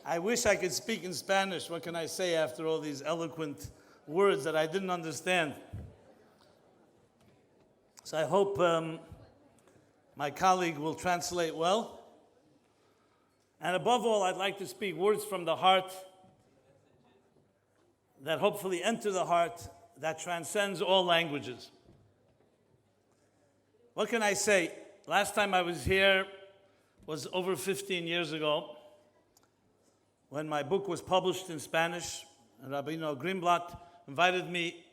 I wish I could speak in Spanish. What can I say after all these eloquent words that I didn't understand? So I hope my colleague will translate well. And above all, I'd like to speak words from the heart that hopefully enter the heart, that transcends all languages. What can I say? Last time I was here was over 15 years ago when my book was published in Spanish. And Rabbi Greenblatt invited me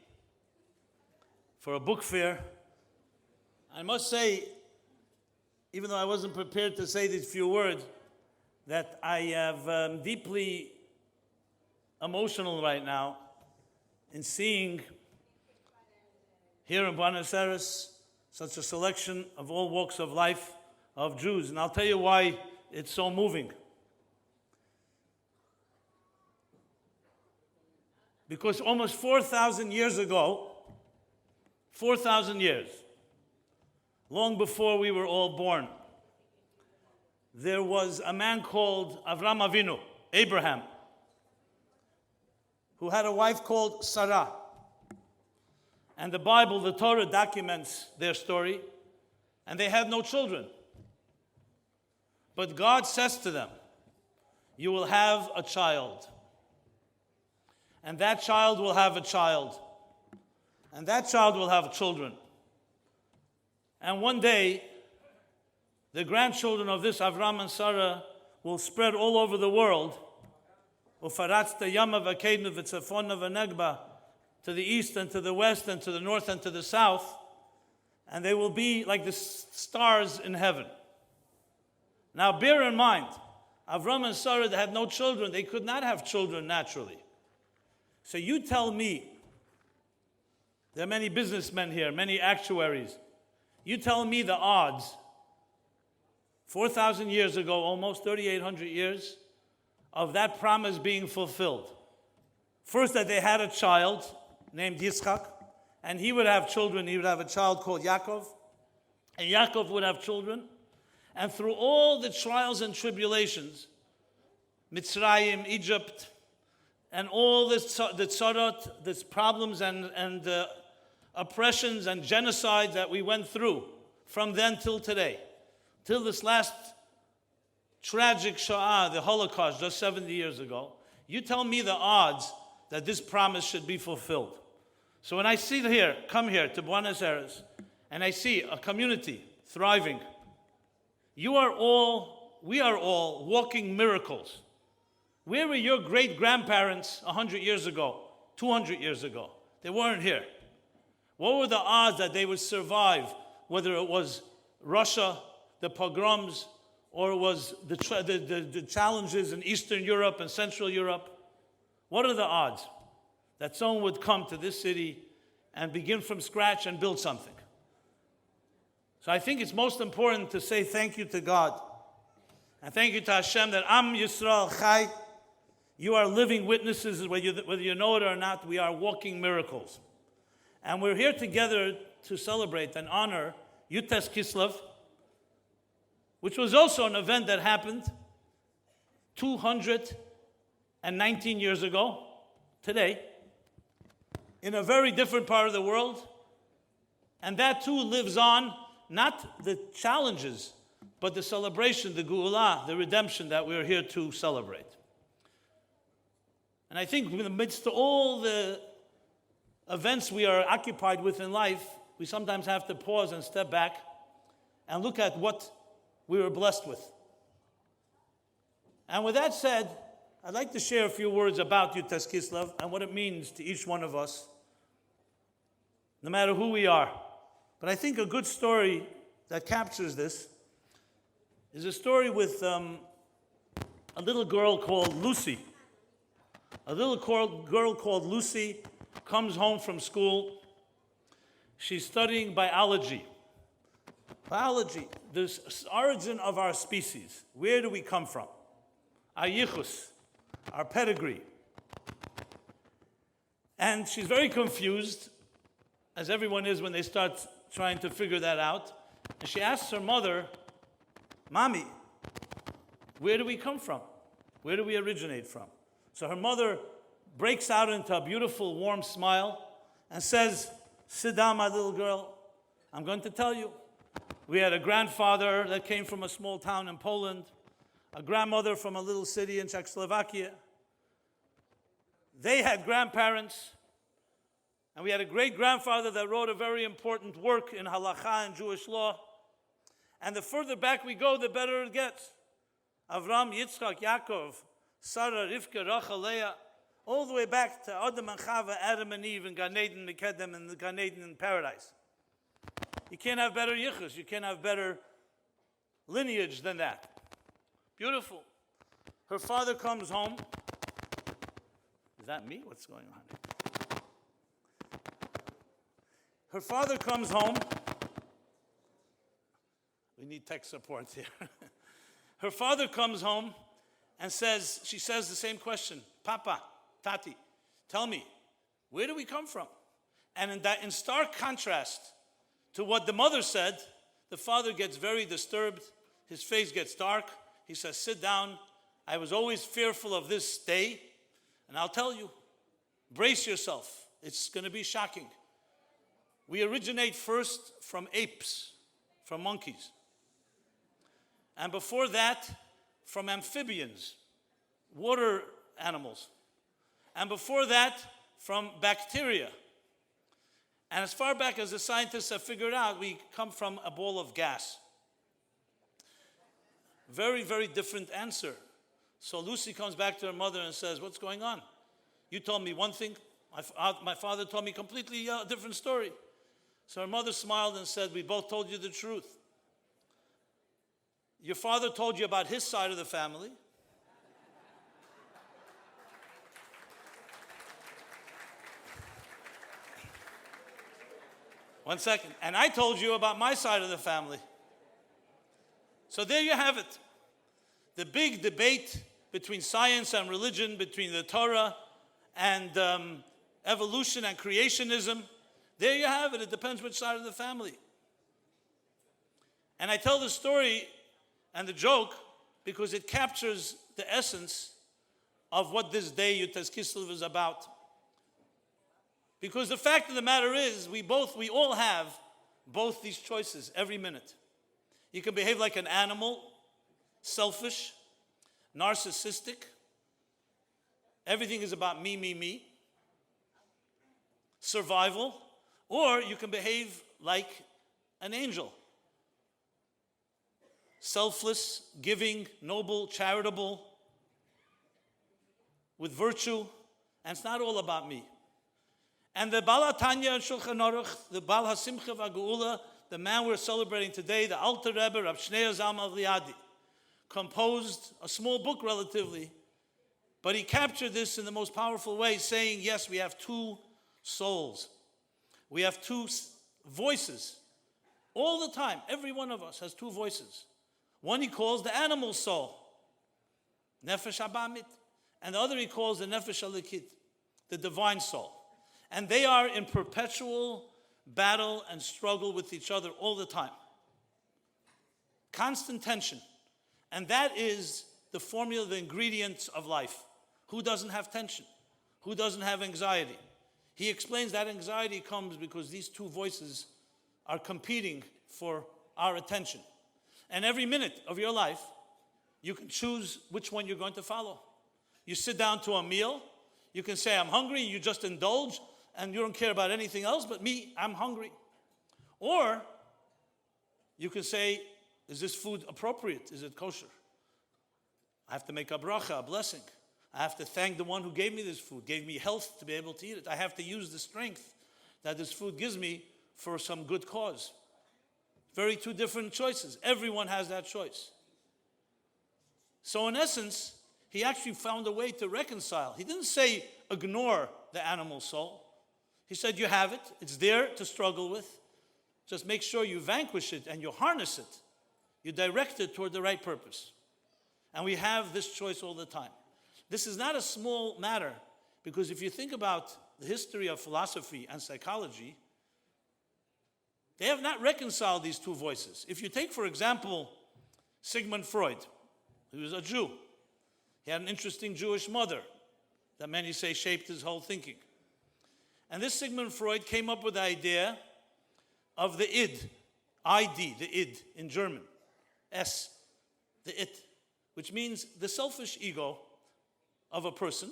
for a book fair. I must say, even though I wasn't prepared to say these few words, that I have deeply emotional right now in seeing here in Buenos Aires such a selection of all walks of life of Jews. And I'll tell you why it's so moving. Because almost 4,000 years ago, 4,000 years, long before we were all born, there was a man called Avram Avinu, Abraham, who had a wife called Sarah. And the Bible, the Torah, documents their story, and they had no children. But God says to them, "You will have a child. And that child will have a child. And that child will have children. And one day, the grandchildren of this Avram and Sarah will spread all over the world. To the east and to the west and to the north and to the south. And they will be like the stars in heaven." Now bear in mind, Avram and Sarah had no children. They could not have children naturally. So you tell me, there are many businessmen here, many actuaries. You tell me the odds, 4,000 years ago, almost 3,800 years, of that promise being fulfilled. First, that they had a child named Yitzchak, and he would have children. He would have a child called Yaakov, and Yaakov would have children. And through all the trials and tribulations, Mitzrayim, Egypt, and all this, the tzarot, these problems and oppressions and genocides that we went through from then till today, till this last tragic Shoah, the Holocaust, just 70 years ago, you tell me the odds that this promise should be fulfilled. So when I sit here, come here to Buenos Aires, and I see a community thriving, we are all walking miracles. Where were your great-grandparents 100 years ago, 200 years ago? They weren't here. What were the odds that they would survive, whether it was Russia, the pogroms, or it was the challenges in Eastern Europe and Central Europe? What are the odds that someone would come to this city and begin from scratch and build something? So I think it's most important to say thank you to God. And thank you to Hashem that Am Yisrael Chai, you are living witnesses, whether you know it or not. We are walking miracles. And we're here together to celebrate and honor Yutes Kislev, which was also an event that happened 219 years ago, today, in a very different part of the world. And that too lives on, not the challenges, but the celebration, the Geulah, the redemption that we're here to celebrate. And I think in the midst of all the events we are occupied with in life, we sometimes have to pause and step back and look at what we were blessed with. And with that said, I'd like to share a few words about Yutes Kislev and what it means to each one of us, no matter who we are. But I think a good story that captures this is a story with a little girl called Lucy. A little girl called Lucy comes home from school. She's studying biology. Biology, the origin of our species. Where do we come from? Our yichus, our pedigree. And she's very confused, as everyone is when they start trying to figure that out. And she asks her mother, "Mommy, where do we come from? Where do we originate from? So her mother breaks out into a beautiful, warm smile and says, sit down, my little girl. I'm going to tell you. We had a grandfather that came from a small town in Poland, a grandmother from a little city in Czechoslovakia. They had grandparents, and we had a great-grandfather that wrote a very important work in halakha and Jewish law. And the further back we go, the better it gets. Avram, Yitzchak, Yaakov, Sarah, Rivka, Rachel, Leah, all the way back to Adam and Chava, Adam and Eve, and Gan Eden, Mekedem, and the Gan Eden in paradise. You can't have better yichus. You can't have better lineage than that. Beautiful. Her father comes home. Is that me? What's going on? Her father comes home. We need tech support here. Her father comes home and she says the same question. Papa, Tati, tell me, where do we come from? And in stark contrast to what the mother said, the father gets very disturbed. His face gets dark. He says, sit down. I was always fearful of this day. And I'll tell you, brace yourself. It's going to be shocking. We originate first from apes, from monkeys. And before that, from amphibians, water animals. And before that, from bacteria. And as far back as the scientists have figured out, we come from a ball of gas. Very, very different answer. So Lucy comes back to her mother and says, what's going on? You told me one thing. My father told me completely different story. So her mother smiled and said, we both told you the truth. Your father told you about his side of the family. One second. And I told you about my side of the family. So there you have it. The big debate between science and religion, between the Torah and evolution and creationism. There you have it. It depends which side of the family. And I tell the story and the joke because it captures the essence of what this day, Yutes Kislev, is about. Because the fact of the matter is, we all have both these choices every minute. You can behave like an animal, selfish, narcissistic. Everything is about me, me, me. Survival. Or you can behave like an angel. Selfless, giving, noble, charitable, with virtue. And it's not all about me. And the Baal HaTanya and Shulchan Aruch, the Baal HaSimcha VaGeula, the man we're celebrating today, the Alter Rebbe, Rav Shneur Zalman Liadi, composed a small book relatively, but he captured this in the most powerful way, saying, yes, we have two souls. We have two voices. All the time, every one of us has two voices. One he calls the animal soul, Nefesh Abamit, and the other he calls the Nefesh Alikit, the divine soul. And they are in perpetual battle and struggle with each other all the time. Constant tension. And that is the formula, the ingredients of life. Who doesn't have tension? Who doesn't have anxiety? He explains that anxiety comes because these two voices are competing for our attention. And every minute of your life, you can choose which one you're going to follow. You sit down to a meal, you can say, I'm hungry, you just indulge, and you don't care about anything else but me, I'm hungry. Or you can say, is this food appropriate? Is it kosher? I have to make a bracha, a blessing. I have to thank the one who gave me this food, gave me health to be able to eat it. I have to use the strength that this food gives me for some good cause. Very two different choices. Everyone has that choice. So in essence, he actually found a way to reconcile. He didn't say ignore the animal soul. He said you have it. It's there to struggle with. Just make sure you vanquish it and you harness it. You direct it toward the right purpose. And we have this choice all the time. This is not a small matter, because if you think about the history of philosophy and psychology, they have not reconciled these two voices. If you take, for example, Sigmund Freud, who was a Jew, He had an interesting Jewish mother that many say shaped his whole thinking. And this Sigmund Freud came up with the idea of the id, ID, the id in German, S, the it, which means the selfish ego of a person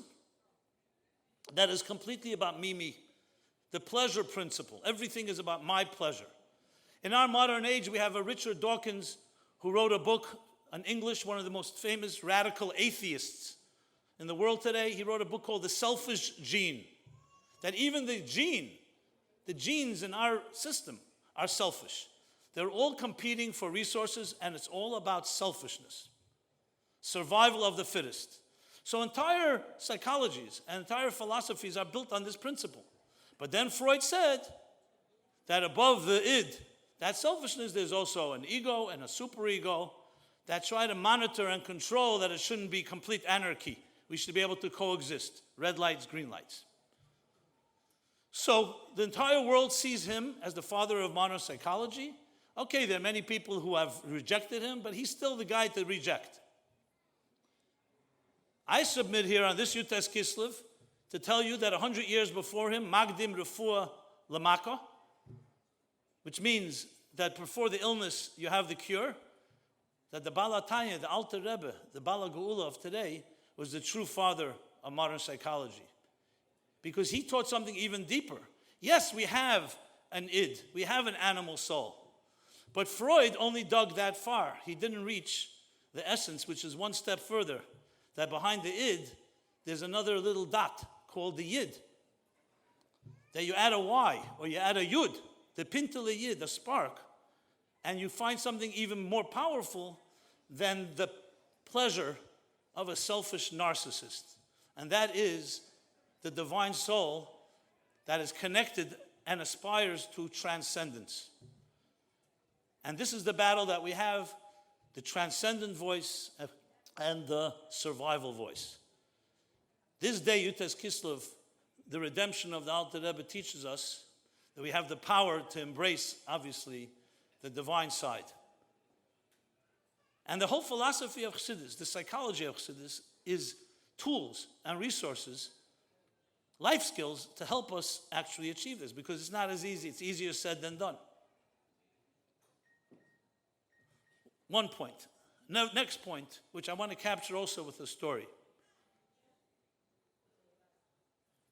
that is completely about me, the pleasure principle. Everything is about my pleasure. In our modern age, we have a Richard Dawkins who wrote a book in English, one of the most famous radical atheists in the world today. He wrote a book called The Selfish Gene, that even the genes in our system are selfish. They're all competing for resources, and it's all about selfishness, survival of the fittest. So entire psychologies and entire philosophies are built on this principle. But then Freud said that above the id, that selfishness, there's also an ego and a superego that try to monitor and control that it shouldn't be complete anarchy. We should be able to coexist. Red lights, green lights. So the entire world sees him as the father of modern psychology. Okay, there are many people who have rejected him, but he's still the guy to reject. I submit here on this Yutes Kislev to tell you that 100 years before him, Magdim Refuah Lamaka, which means that before the illness you have the cure, that the Baal HaTanya, the Alter Rebbe, the Baal HaGeula of today, was the true father of modern psychology. Because he taught something even deeper. Yes, we have an id, we have an animal soul. But Freud only dug that far. He didn't reach the essence, which is one step further, that behind the id, there's another little dot called the yid. That you add a y, or you add a yud, the pintele yid, the spark, and you find something even more powerful than the pleasure of a selfish narcissist. And that is the divine soul that is connected and aspires to transcendence. And this is the battle that we have, the transcendent voice and the survival voice. This day, Yutes Kislev, the redemption of the Alter Rebbe teaches us that we have the power to embrace, obviously, the divine side. And the whole philosophy of Chassidus, the psychology of Chassidus, is tools and resources, life skills to help us actually achieve this, because it's not as easy. It's easier said than done. One point. Next point, which I want to capture also with a story.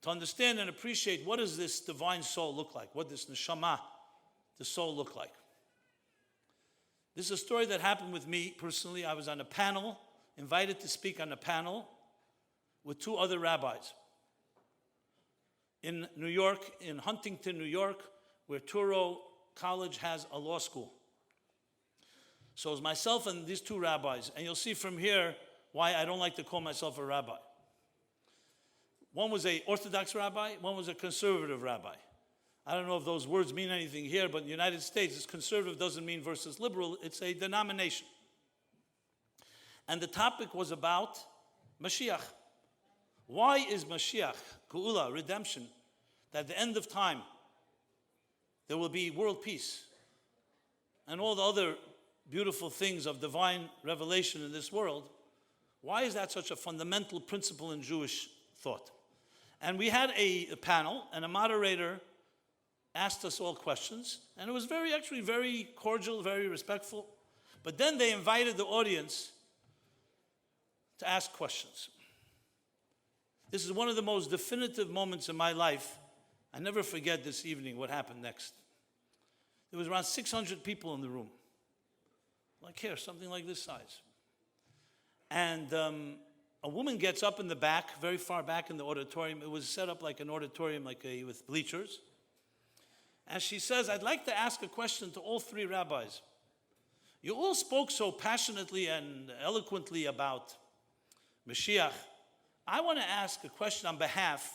To understand and appreciate what does this divine soul look like, what does neshama, the soul, look like. This is a story that happened with me personally. I was on a panel, invited to speak on a panel with two other rabbis in New York, in Huntington, New York, where Touro College has a law school. So it was myself and these two rabbis, and you'll see from here why I don't like to call myself a rabbi. One was an Orthodox rabbi, one was a conservative rabbi. I don't know if those words mean anything here, but in the United States, this conservative doesn't mean versus liberal, it's a denomination. And the topic was about Mashiach. Why is Mashiach, Geula, redemption, that at the end of time, there will be world peace and all the other beautiful things of divine revelation in this world, why is that such a fundamental principle in Jewish thought? And we had a panel, and a moderator asked us all questions, and it was very cordial, very respectful. But then they invited the audience to ask questions. This is one of the most definitive moments in my life. I never forget this evening what happened next. There was around 600 people in the room. Like here, something like this size. And a woman gets up in the back, very far back in the auditorium. It was set up like an auditorium, with bleachers. And she says, I'd like to ask a question to all three rabbis. You all spoke so passionately and eloquently about Mashiach. I want to ask a question on behalf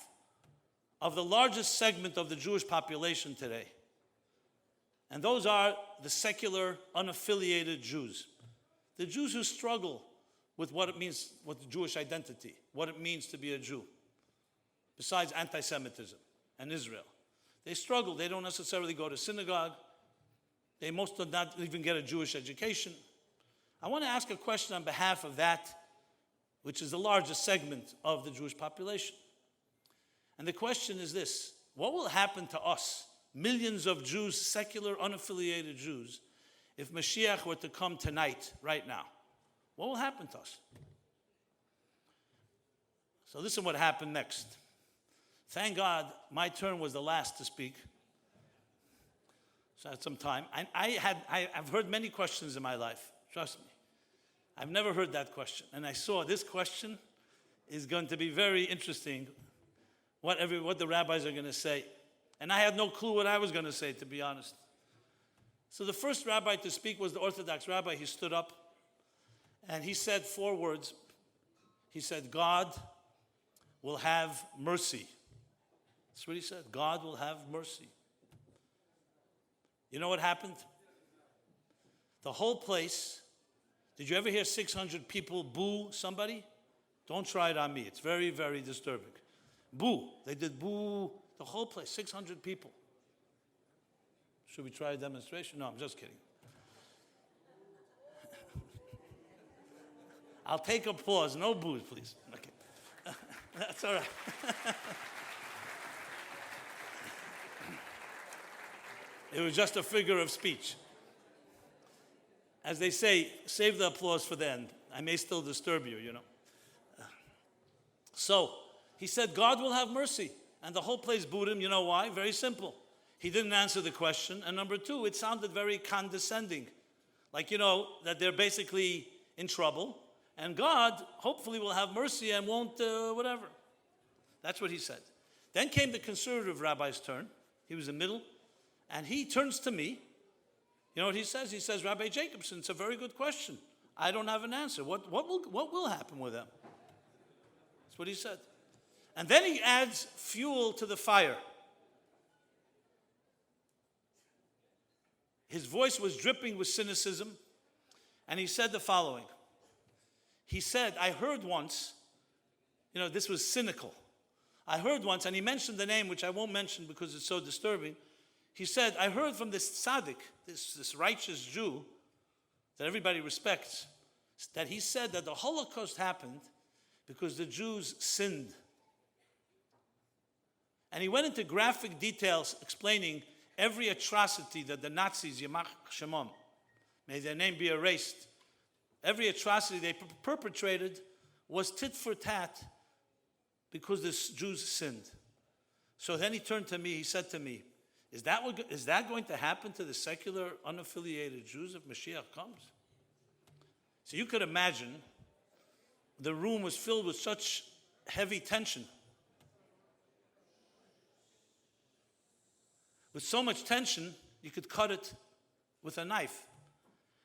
of the largest segment of the Jewish population today. And those are the secular, unaffiliated Jews. The Jews who struggle with what it means, with the Jewish identity, what it means to be a Jew, besides anti-Semitism and Israel. They struggle. They don't necessarily go to synagogue. They most do not even get a Jewish education. I want to ask a question on behalf of that which is the largest segment of the Jewish population. And the question is this: what will happen to us, millions of Jews, secular, unaffiliated Jews, if Mashiach were to come tonight, right now? What will happen to us? So listen what happened next. Thank God my turn was the last to speak. So I had some time. I've heard many questions in my life, trust me. I've never heard that question. And I saw this question is going to be very interesting, what the rabbis are going to say. And I had no clue what I was going to say, to be honest. So the first rabbi to speak was the Orthodox rabbi. He stood up and he said 4 words. He said, God will have mercy. That's what he said. God will have mercy. You know what happened? The whole place, did you ever hear 600 people boo somebody? Don't try it on me. It's very, very disturbing. Boo. They did boo. The whole place, 600 people. Should we try a demonstration? No, I'm just kidding. I'll take applause. No boos, please. Okay. That's all right. It was just a figure of speech. As they say, save the applause for the end. I may still disturb you, you know. So, he said, God will have mercy. And the whole place booed him. You know why? Very simple. He didn't answer the question. And number 2, it sounded very condescending. Like, you know, that they're basically in trouble. And God, hopefully, will have mercy and won't whatever. That's what he said. Then came the conservative rabbi's turn. He was in the middle. And he turns to me. You know what he says? He says, Rabbi Jacobson, it's a very good question. I don't have an answer. What will happen with them? That's what he said. And then he adds fuel to the fire. His voice was dripping with cynicism. And he said the following. He said, I heard once, you know, this was cynical. I heard once, and he mentioned the name, which I won't mention because it's so disturbing. He said, I heard from this tzaddik, this righteous Jew that everybody respects, that he said that the Holocaust happened because the Jews sinned. And he went into graphic details explaining every atrocity that the Nazis, Yamach Shemom, may their name be erased, every atrocity they perpetrated was tit for tat because the Jews sinned. So then he turned to me, he said to me, is that going to happen to the secular, unaffiliated Jews if Mashiach comes? So you could imagine the room was filled with such heavy tension. With so much tension, you could cut it with a knife.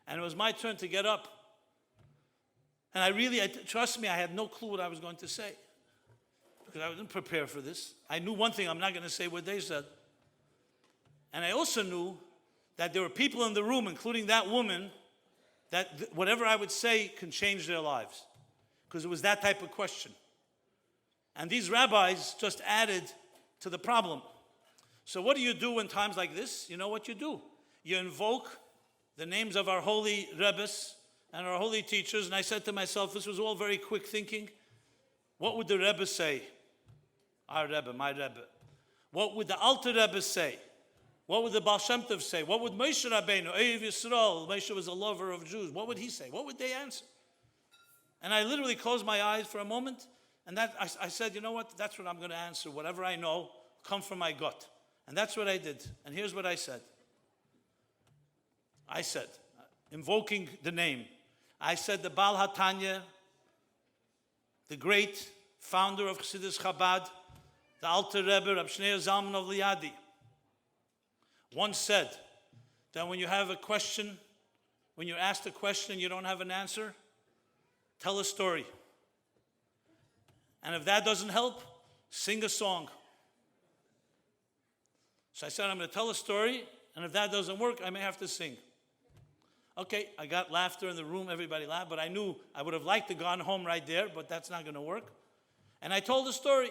And it was my turn to get up. And trust me, I had no clue what I was going to say. Because I didn't prepare for this. I knew one thing, I'm not going to say what they said. And I also knew that there were people in the room, including that woman, that whatever I would say can change their lives. Because it was that type of question. And these rabbis just added to the problem. So what do you do in times like this? You know what you do. You invoke the names of our holy Rebbes and our holy teachers. And I said to myself, this was all very quick thinking. What would the Rebbe say? Our Rebbe, my Rebbe. What would the Alter Rebbe say? What would the Baal Shem Tov say? What would Moshe Rabbeinu, Eiv Yisrael, Moshe was a lover of Jews, what would he say? What would they answer? And I literally closed my eyes for a moment, and I said, you know what? That's what I'm going to answer. Whatever I know, come from my gut. And that's what I did. And here's what I said. I said, invoking the name, I said the Baal HaTanya, the great founder of Chassidus Chabad, the Alter Rebbe, Rab Shneur Zalman of Liadi, once said that when you have a question, when you're asked a question and you don't have an answer, tell a story. And if that doesn't help, sing a song. So I said, I'm going to tell a story, and if that doesn't work, I may have to sing. Okay, I got laughter in the room, everybody laughed, but I knew I would have liked to gone home right there, but that's not going to work. And I told a story,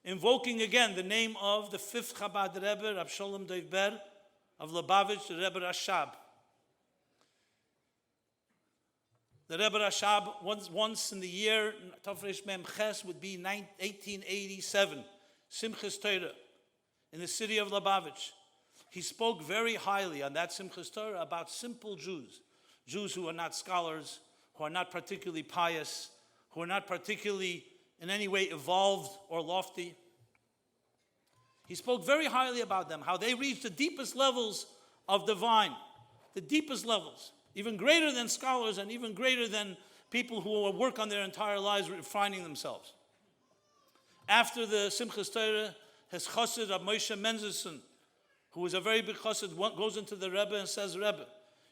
invoking again the name of the 5th Chabad Rebbe, Rab Sholem Dov Ber of Lubavitch, the Rebbe Rashab. The Rebbe Rashab once in the year, Tafresh Mem Ches, would be 1887, Simchas Torah, in the city of Lubavitch. He spoke very highly on that Simchas Torah about simple Jews, Jews who are not scholars, who are not particularly pious, who are not particularly in any way evolved or lofty. He spoke very highly about them, how they reached the deepest levels of divine, the deepest levels, even greater than scholars and even greater than people who work on their entire lives refining themselves. After the Simchas Torah, his chassid, Rabbi Moshe Mendelssohn, who was a very big chassid, goes into the Rebbe and says, Rebbe,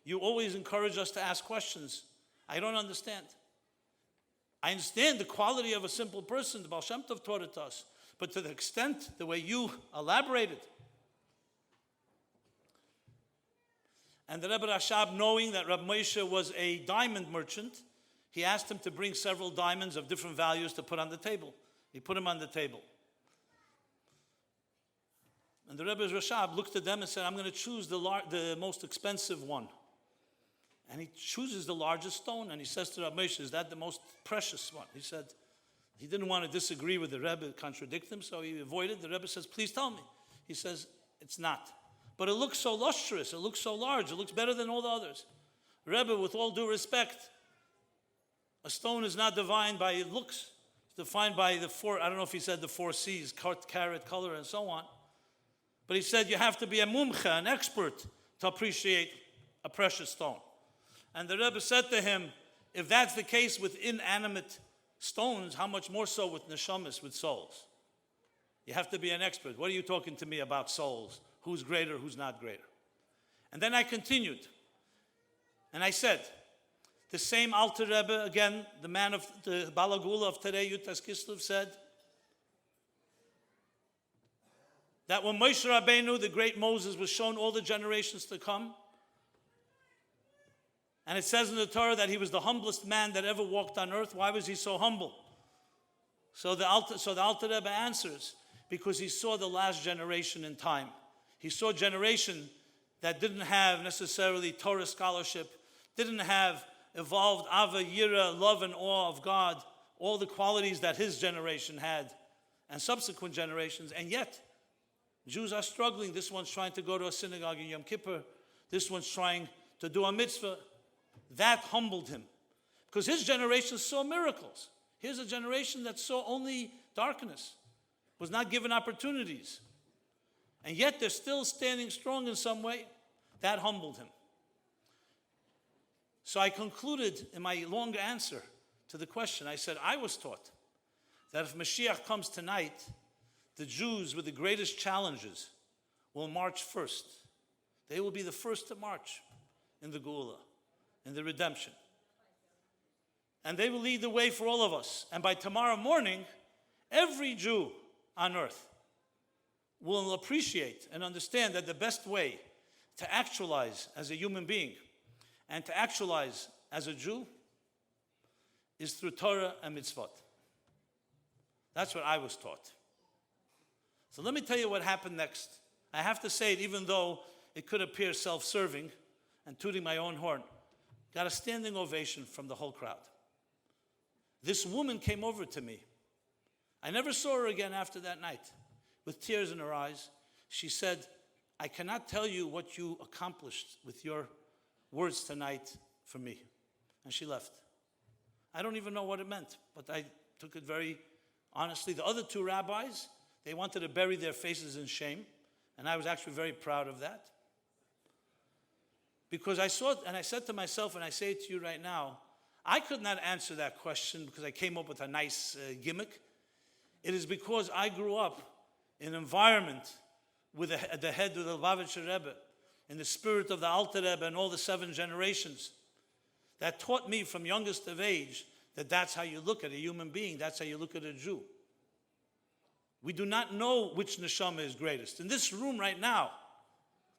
you always encourage us to ask questions. I don't understand. I understand the quality of a simple person, the Baal Shem Tov taught it to us, but to the extent, the way you elaborated. And the Rebbe Rashab, knowing that Rabbi Moshe was a diamond merchant, he asked him to bring several diamonds of different values to put on the table. He put them on the table. And the Rebbe Rashab looked at them and said, I'm going to choose the most expensive one. And he chooses the largest stone, and he says to Rabbi Moshe, is that the most precious one? He said, he didn't want to disagree with the Rebbe, contradict him, so he avoided. The Rebbe says, please tell me. He says, it's not. But it looks so lustrous, it looks so large, it looks better than all the others. Rebbe, with all due respect, a stone is not defined by its looks. It's defined by the four, I don't know if he said the 4 C's, carat, color, and so on. But he said you have to be a mumcha, an expert, to appreciate a precious stone. And the Rebbe said to him, if that's the case with inanimate stones, how much more so with neshamas, with souls? You have to be an expert. What are you talking to me about souls? Who's greater, who's not greater? And then I continued. And I said, the same Alter Rebbe, again, the man of the Balagula of today, Yutas Kislev, said that when Moshe Rabbeinu, the great Moses, was shown all the generations to come, and it says in the Torah that he was the humblest man that ever walked on earth. Why was he so humble? So the Alter Rebbe answers, because he saw the last generation in time. He saw a generation that didn't have necessarily Torah scholarship, didn't have evolved Ava, Yira, love and awe of God, all the qualities that his generation had, and subsequent generations. And yet, Jews are struggling. This one's trying to go to a synagogue in Yom Kippur. This one's trying to do a mitzvah. That humbled him, because his generation saw miracles. Here's a generation that saw only darkness, was not given opportunities. And yet they're still standing strong in some way. That humbled him. So I concluded in my long answer to the question, I said, I was taught that if Mashiach comes tonight, the Jews with the greatest challenges will march first. They will be the first to march in the Geula, in the redemption. And they will lead the way for all of us. And by tomorrow morning, every Jew on earth will appreciate and understand that the best way to actualize as a human being and to actualize as a Jew is through Torah and mitzvot. That's what I was taught. So let me tell you what happened next. I have to say it, even though it could appear self-serving and tooting my own horn. Got a standing ovation from the whole crowd. This woman came over to me. I never saw her again after that night. With tears in her eyes, she said, I cannot tell you what you accomplished with your words tonight for me. And she left. I don't even know what it meant, but I took it very honestly. The other 2 rabbis, they wanted to bury their faces in shame, and I was actually very proud of that. Because I saw it, and I said to myself, and I say it to you right now, I could not answer that question because I came up with a nice gimmick. It is because I grew up in an environment with the head of the Lubavitcher Rebbe, in the spirit of the Alter Rebbe and all the 7 generations, that taught me from youngest of age that that's how you look at a human being, that's how you look at a Jew. We do not know which neshama is greatest. In this room right now,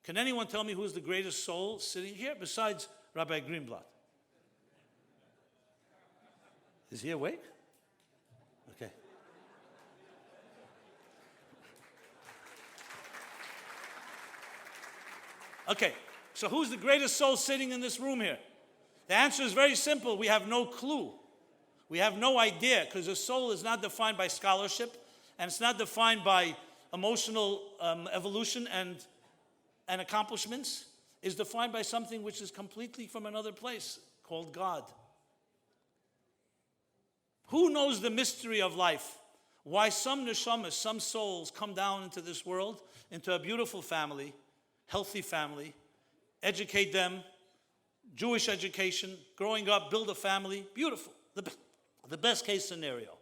can anyone tell me who is the greatest soul sitting here besides Rabbi Greenblatt? Is he awake? Okay. Okay, so who's the greatest soul sitting in this room here? The answer is very simple. We have no clue. We have no idea, because the soul is not defined by scholarship, and it's not defined by emotional evolution and accomplishments. It's defined by something which is completely from another place, called God. Who knows the mystery of life? Why some neshamas, some souls come down into this world, into a beautiful family, healthy family, educate them, Jewish education, growing up, build a family, beautiful, the best case scenario.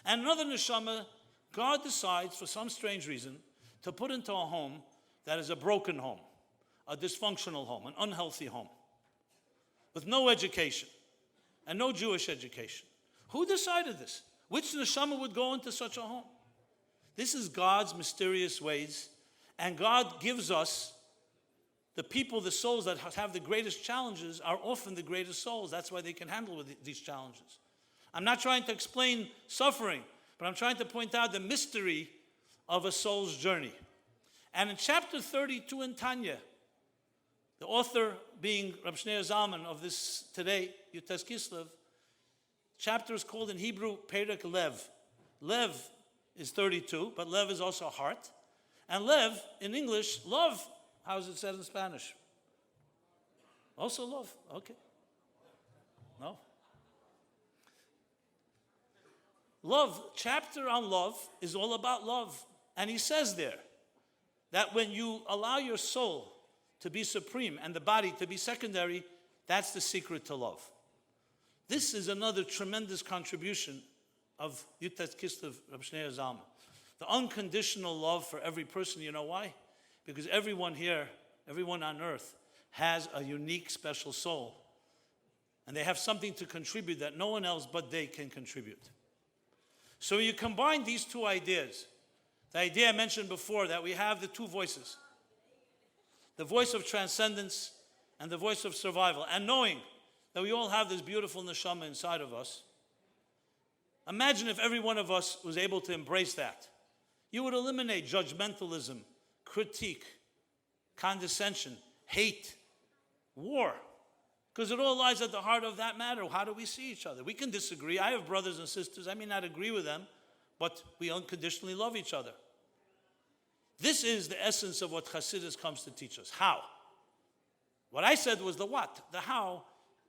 And another neshama, God decides for some strange reason to put into a home that is a broken home, a dysfunctional home, an unhealthy home, with no education and no Jewish education. Who decided this? Which neshama would go into such a home? This is God's mysterious ways, and God gives us the people, the souls that have the greatest challenges are often the greatest souls. That's why they can handle these challenges. I'm not trying to explain suffering, but I'm trying to point out the mystery of a soul's journey. And in chapter 32 in Tanya, the author being Rabbi Shneur Zalman of this today, Yutes Kislev, chapter is called in Hebrew Perek Lev. Lev is 32, but Lev is also heart. And Lev, in English, love, how is it said in Spanish? Also love, okay. No? Love, chapter on love is all about love. And he says there that when you allow your soul to be supreme and the body to be secondary, that's the secret to love. This is another tremendous contribution of Yutes Kislev, Rabbi Shneur Zalman. The unconditional love for every person. You know why? Because everyone here, everyone on earth, has a unique, special soul. And they have something to contribute that no one else but they can contribute. So you combine these two ideas. The idea I mentioned before, that we have the two voices. The voice of transcendence and the voice of survival. And knowing that we all have this beautiful neshama inside of us. Imagine if every one of us was able to embrace that. You would eliminate judgmentalism, critique, condescension, hate, war. Because it all lies at the heart of that matter. How do we see each other? We can disagree. I have brothers and sisters. I may not agree with them, but we unconditionally love each other. This is the essence of what Hasidus comes to teach us. How? What I said was the what. The how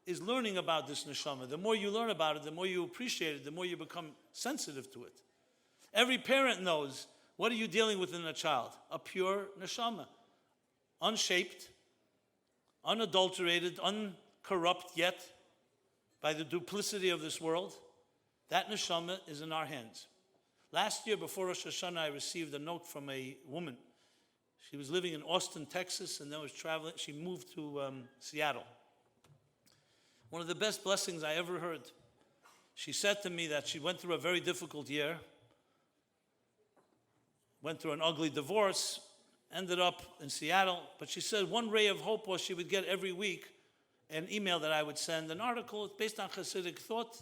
is learning about this neshama. The more you learn about it, the more you appreciate it, the more you become sensitive to it. Every parent knows, what are you dealing with in a child? A pure neshama. Unshaped, unadulterated, uncorrupt yet by the duplicity of this world. That neshama is in our hands. Last year, before Rosh Hashanah, I received a note from a woman. She was living in Austin, Texas, and then was traveling. She moved to Seattle. One of the best blessings I ever heard. She said to me that she went through a very difficult year, went through an ugly divorce, ended up in Seattle. But she said one ray of hope was she would get every week an email that I would send, an article based on Hasidic thought,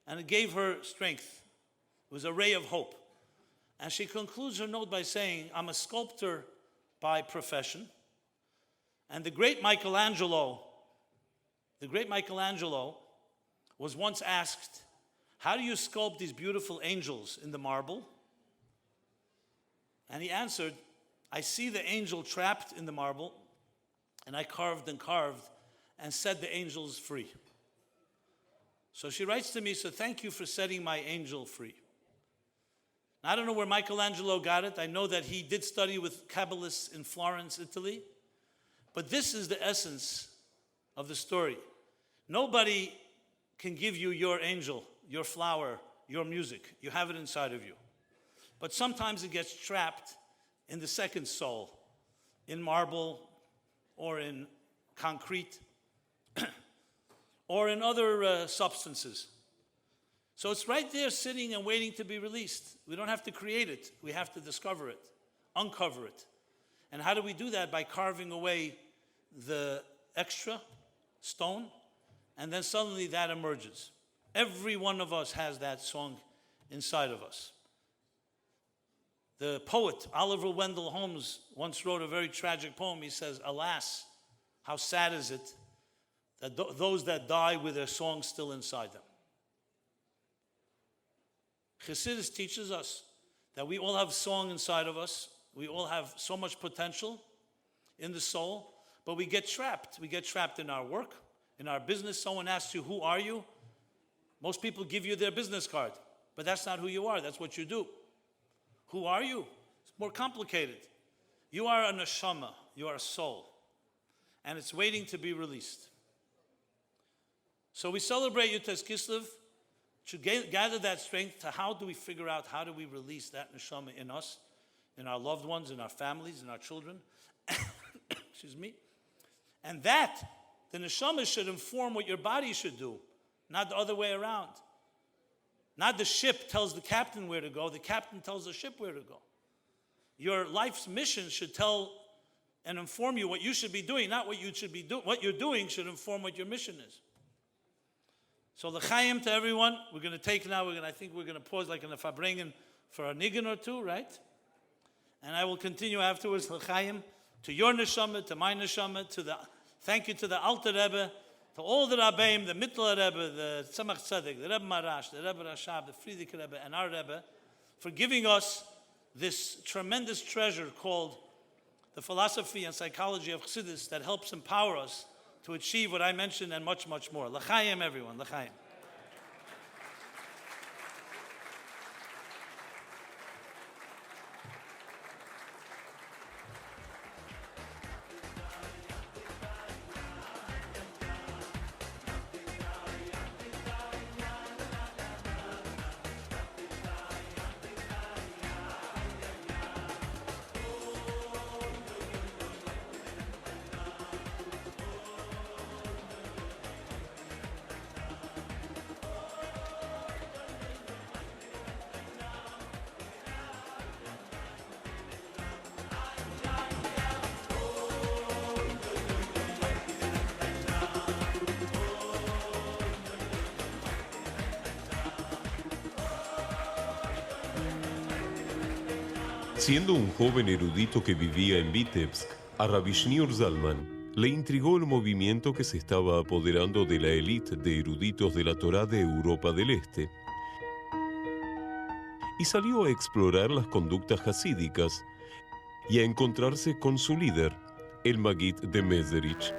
and it gave her strength. It was a ray of hope. And she concludes her note by saying, I'm a sculptor by profession. And the great Michelangelo was once asked, how do you sculpt these beautiful angels in the marble? And he answered, I see the angel trapped in the marble, and I carved and set the angels free. So she writes to me, so thank you for setting my angel free. Now, I don't know where Michelangelo got it. I know that he did study with Kabbalists in Florence, Italy. But this is the essence of the story. Nobody can give you your angel, your flower, your music. You have it inside of you. But sometimes it gets trapped in the second soul, in marble or in concrete or in other substances. So it's right there sitting and waiting to be released. We don't have to create it. We have to discover it, uncover it. And how do we do that? By carving away the extra stone, and then suddenly that emerges. Every one of us has that song inside of us. The poet Oliver Wendell Holmes once wrote a very tragic poem. He says, alas, how sad is it that those that die with their song still inside them. Chassidus teaches us that we all have song inside of us. We all have so much potential in the soul, but we get trapped. We get trapped in our work, in our business. Someone asks you, who are you? Most people give you their business card, but that's not who you are. That's what you do. Who are you? It's more complicated. You are a neshama. You are a soul. And it's waiting to be released. So we celebrate Yutes Kislev to gather that strength to how do we figure out, how do we release that neshama in us, in our loved ones, in our families, in our children. Excuse me. And that, the neshama should inform what your body should do, not the other way around. Not the ship tells the captain where to go, the captain tells the ship where to go. Your life's mission should tell and inform you what you should be doing, not what you should be doing. What you're doing should inform what your mission is. So l'chaim to everyone. We're going to take now, I think we're going to pause like in the Fabrengen for a niggin or two, right? And I will continue afterwards, l'chaim, to your neshama, to my neshama, thank you to the Alter Rebbe, to all the Rabbeim, the Mittler Rebbe, the Tzemach Tzedek, the Rebbe Marash, the Rebbe Rashab, the Friedrich Rebbe, and our Rebbe, for giving us this tremendous treasure called the philosophy and psychology of Chassidus that helps empower us to achieve what I mentioned and much, much more. L'chaim, everyone. L'chaim. Siendo un joven erudito que vivía en Vitebsk, a Rabbi Zalman le intrigó el movimiento que se estaba apoderando de la élite de eruditos de la Torá de Europa del Este y salió a explorar las conductas hasídicas y a encontrarse con su líder, el Maggid de Mezerich.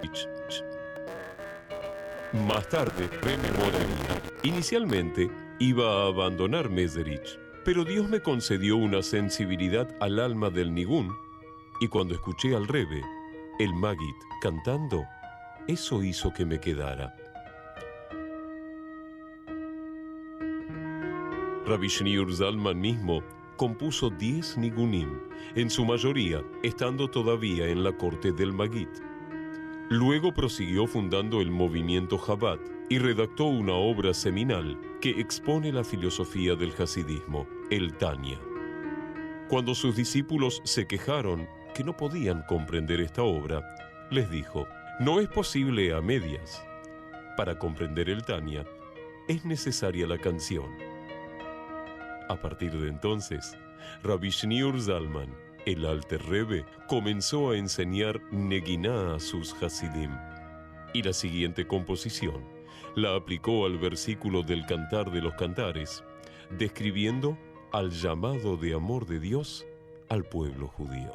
Más tarde, inicialmente iba a abandonar Mezerich, pero Dios me concedió una sensibilidad al alma del nigún, y cuando escuché al Rebbe, el Maggid, cantando, eso hizo que me quedara. Rabbi Shneur Zalman mismo compuso 10 nigunim, en su mayoría estando todavía en la corte del Maggid. Luego prosiguió fundando el movimiento Chabad y redactó una obra seminal que expone la filosofía del hasidismo, el Tanya. Cuando sus discípulos se quejaron que no podían comprender esta obra, les dijo, no es posible a medias. Para comprender el Tanya, es necesaria la canción. A partir de entonces, Rabbi Shneur Zalman, el Alter Rebbe, comenzó a enseñar Neguiná a sus Hasidim. Y la siguiente composición la aplicó al versículo del Cantar de los Cantares, describiendo al llamado de amor de Dios al pueblo judío.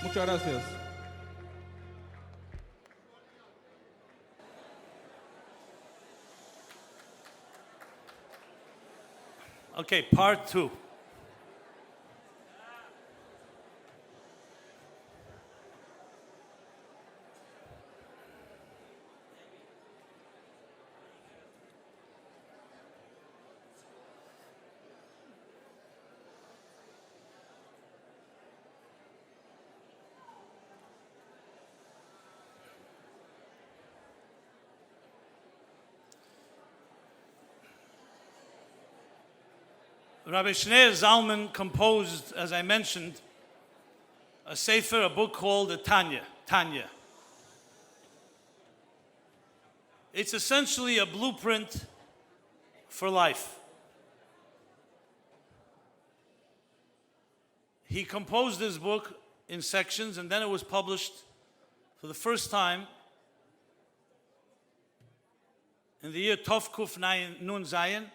Muchas gracias. Okay, part two. Rabbi Shneur Zalman composed, as I mentioned, a sefer, a book called the Tanya. It's essentially a blueprint for life. He composed this book in sections, and then it was published for the first time in the year Tov Kuf Nun Zayin.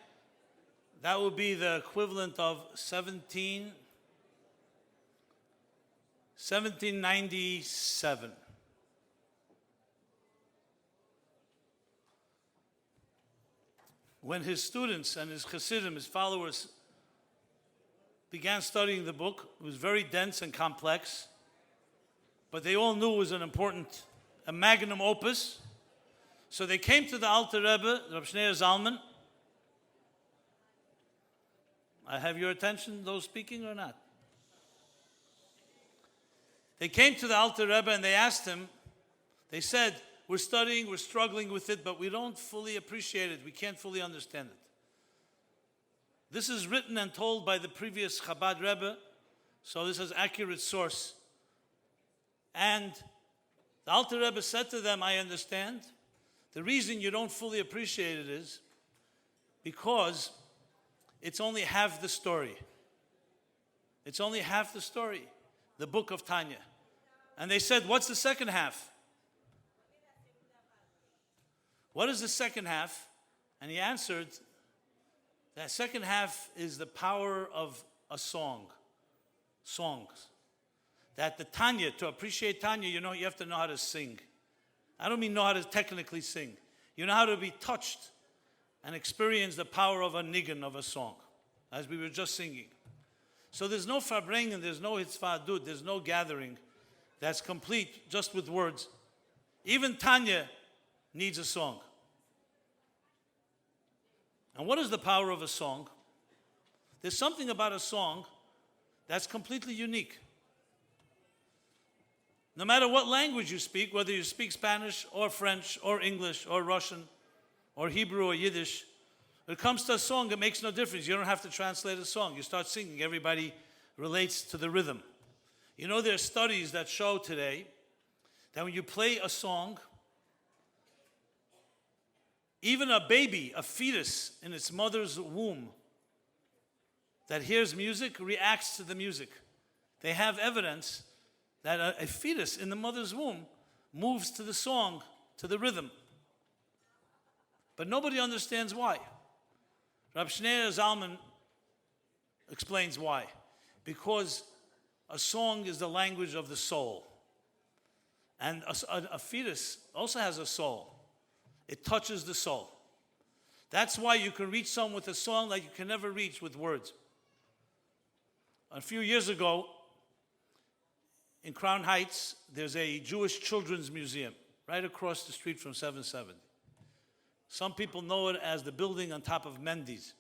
That would be the equivalent of 1797. When his students and his Hasidim, his followers, began studying the book, it was very dense and complex, but they all knew it was a magnum opus. So they came to the Alter Rebbe, Rabbi Shneur Zalman. I have your attention, those speaking or not? They came to the Alter Rebbe and they asked him, they said, we're studying, we're struggling with it, but we don't fully appreciate it. We can't fully understand it. This is written and told by the previous Chabad Rebbe, so this is accurate source. And the Alter Rebbe said to them, I understand. The reason you don't fully appreciate it is because it's only half the story. It's only half the story, the book of Tanya. And they said, what's the second half? What is the second half? And he answered, that second half is the power of a song, songs. That the Tanya, to appreciate Tanya, you have to know how to sing. I don't mean know how to technically sing. You know how to be touched and experience the power of a nigun, of a song, as we were just singing. So there's no farbrengen, there's no hitzvah, there's no gathering that's complete just with words. Even Tanya needs a song. And what is the power of a song? There's something about a song that's completely unique. No matter what language you speak, whether you speak Spanish or French or English or Russian or Hebrew or Yiddish, when it comes to a song, it makes no difference. You don't have to translate a song. You start singing. Everybody relates to the rhythm. There are studies that show today that when you play a song, even a baby, a fetus in its mother's womb that hears music reacts to the music. They have evidence that a fetus in the mother's womb moves to the song, to the rhythm. But nobody understands why. Rabbi Shneur Zalman explains why. Because a song is the language of the soul. And a fetus also has a soul. It touches the soul. That's why you can reach someone with a song like you can never reach with words. A few years ago, in Crown Heights, there's a Jewish Children's Museum right across the street from 770. Some people know it as the building on top of Mendy's.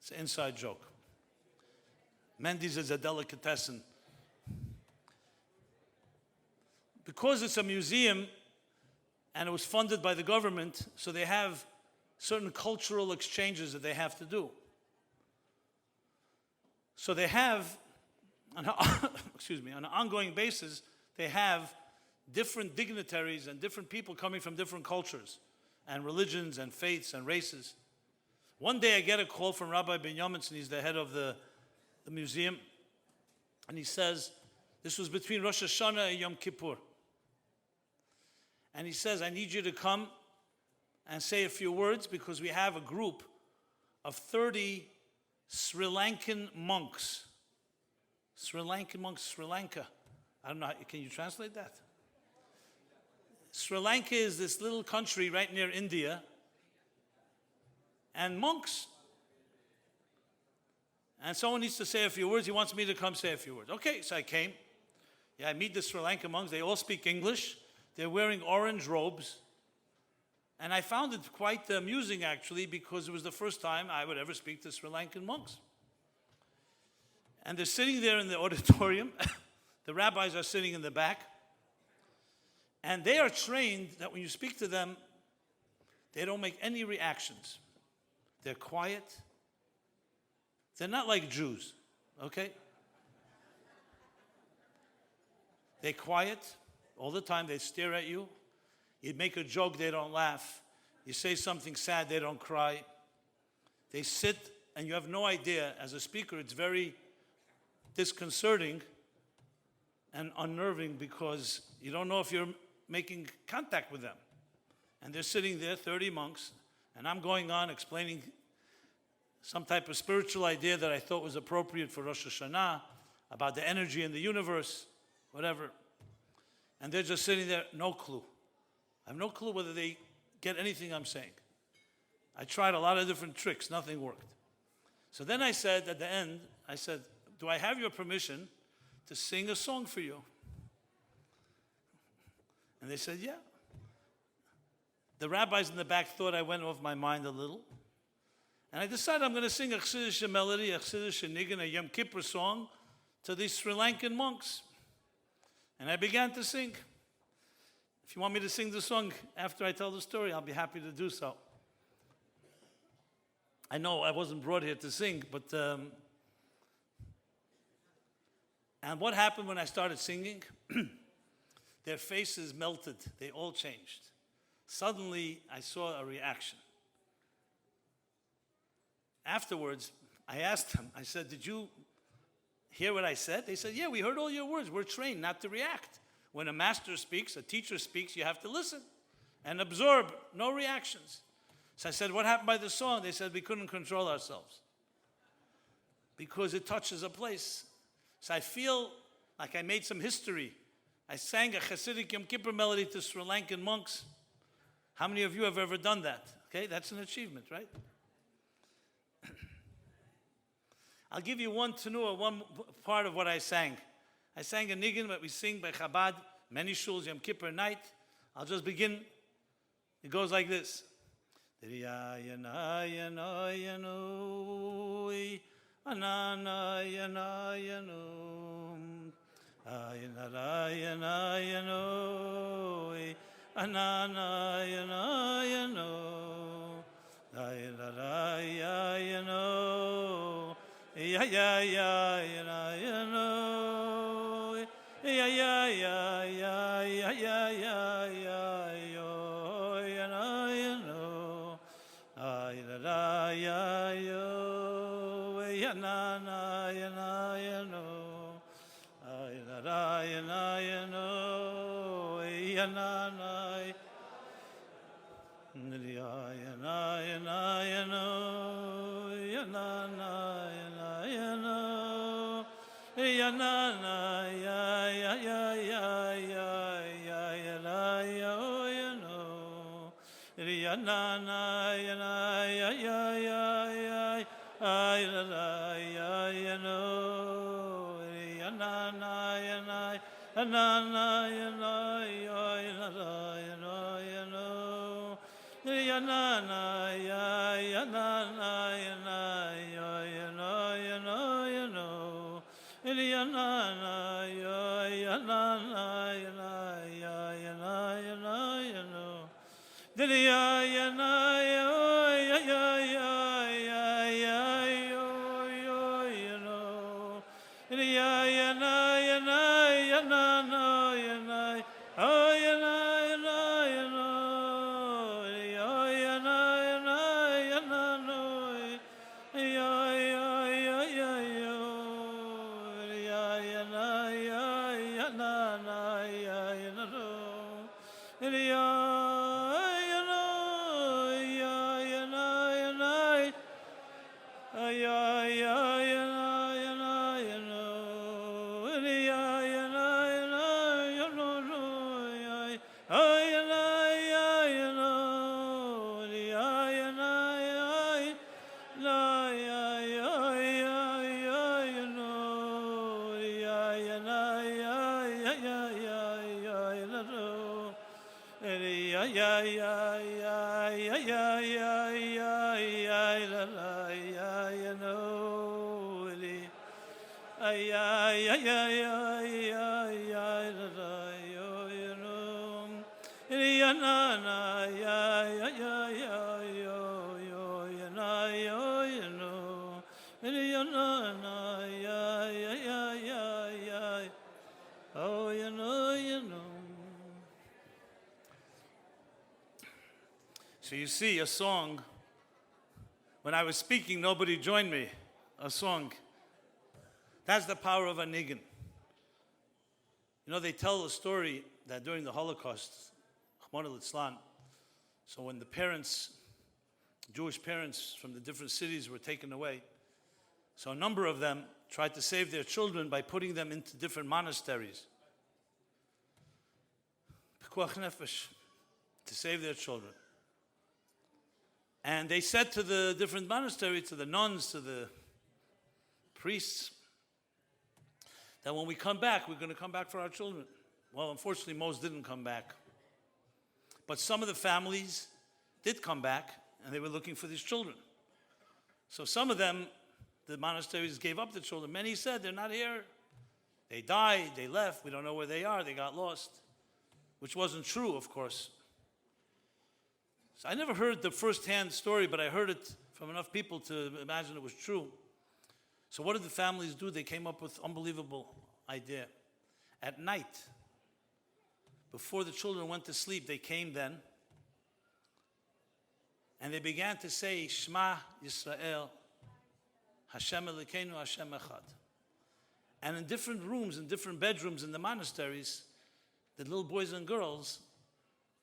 It's an inside joke. Mendy's is a delicatessen. Because it's a museum and it was funded by the government, so they have certain cultural exchanges that they have to do. So they have, on an ongoing basis, they have different dignitaries and different people coming from different cultures and religions and faiths and races. One day I get a call from Rabbi Benjamin, he's the head of the museum, and he says, this was between Rosh Hashanah and Yom Kippur. And he says, I need you to come and say a few words because we have a group of 30 Sri Lankan monks. Sri Lankan monks, Sri Lanka. I don't know, can you translate that? Sri Lanka is this little country right near India. And monks. And someone needs to say a few words. He wants me to come say a few words. Okay, so I came. I meet the Sri Lankan monks. They all speak English. They're wearing orange robes. And I found it quite amusing, actually, because it was the first time I would ever speak to Sri Lankan monks. And they're sitting there in the auditorium. The rabbis are sitting in the back. And they are trained that when you speak to them, they don't make any reactions. They're quiet. They're not like Jews, okay? They're quiet all the time. They stare at you. You make a joke, they don't laugh. You say something sad, they don't cry. They sit, and you have no idea. As a speaker, it's very disconcerting and unnerving because you don't know if you're making contact with them. And they're sitting there, 30 monks, and I'm going on explaining some type of spiritual idea that I thought was appropriate for Rosh Hashanah, about the energy in the universe, whatever. And they're just sitting there, no clue. I have no clue whether they get anything I'm saying. I tried a lot of different tricks, nothing worked. So then I said at the end, I said, do I have your permission to sing a song for you? And they said, yeah. The rabbis in the back thought I went off my mind a little. And I decided I'm going to sing a Chassidish melody, a Chassidish nigun, a Yom Kippur song to these Sri Lankan monks. And I began to sing. If you want me to sing the song after I tell the story, I'll be happy to do so. I know I wasn't brought here to sing, but... and what happened when I started singing? Their faces melted. They all changed. Suddenly, I saw a reaction. Afterwards, I asked them, I said, did you hear what I said? They said, yeah, we heard all your words. We're trained not to react. When a master speaks, a teacher speaks, you have to listen and absorb, no reactions. So I said, what happened by the song? They said, we couldn't control ourselves because it touches a place. So I feel like I made some history. I sang a Hasidic Yom Kippur melody to Sri Lankan monks. How many of you have ever done that? Okay, that's an achievement, right? I'll give you one part of what I sang. I sang a nigun that we sing by Chabad, many shuls, Yom Kippur night. I'll just begin. It goes like this. So you see, a song, when I was speaking, nobody joined me. A song. That's the power of a nigun. You know, they tell a story that during the Holocaust, Rahman al-Islam, so when the parents, Jewish parents from the different cities were taken away, so a number of them tried to save their children by putting them into different monasteries. Pikuach nefesh, to save their children. And they said to the different monasteries, to the nuns, to the priests, that when we come back, we're going to come back for our children. Well, unfortunately, most didn't come back. But some of the families did come back, and they were looking for these children. So some of them, the monasteries gave up the children. Many said, they're not here. They died, they left, we don't know where they are, they got lost. Which wasn't true, of course. So I never heard the first-hand story, but I heard it from enough people to imagine it was true. So what did the families do? They came up with an unbelievable idea. At night, before the children went to sleep, they came then, and they began to say, Shema Yisrael, Hashem Elokeinu, Hashem Echad. And in different rooms, in different bedrooms in the monasteries, the little boys and girls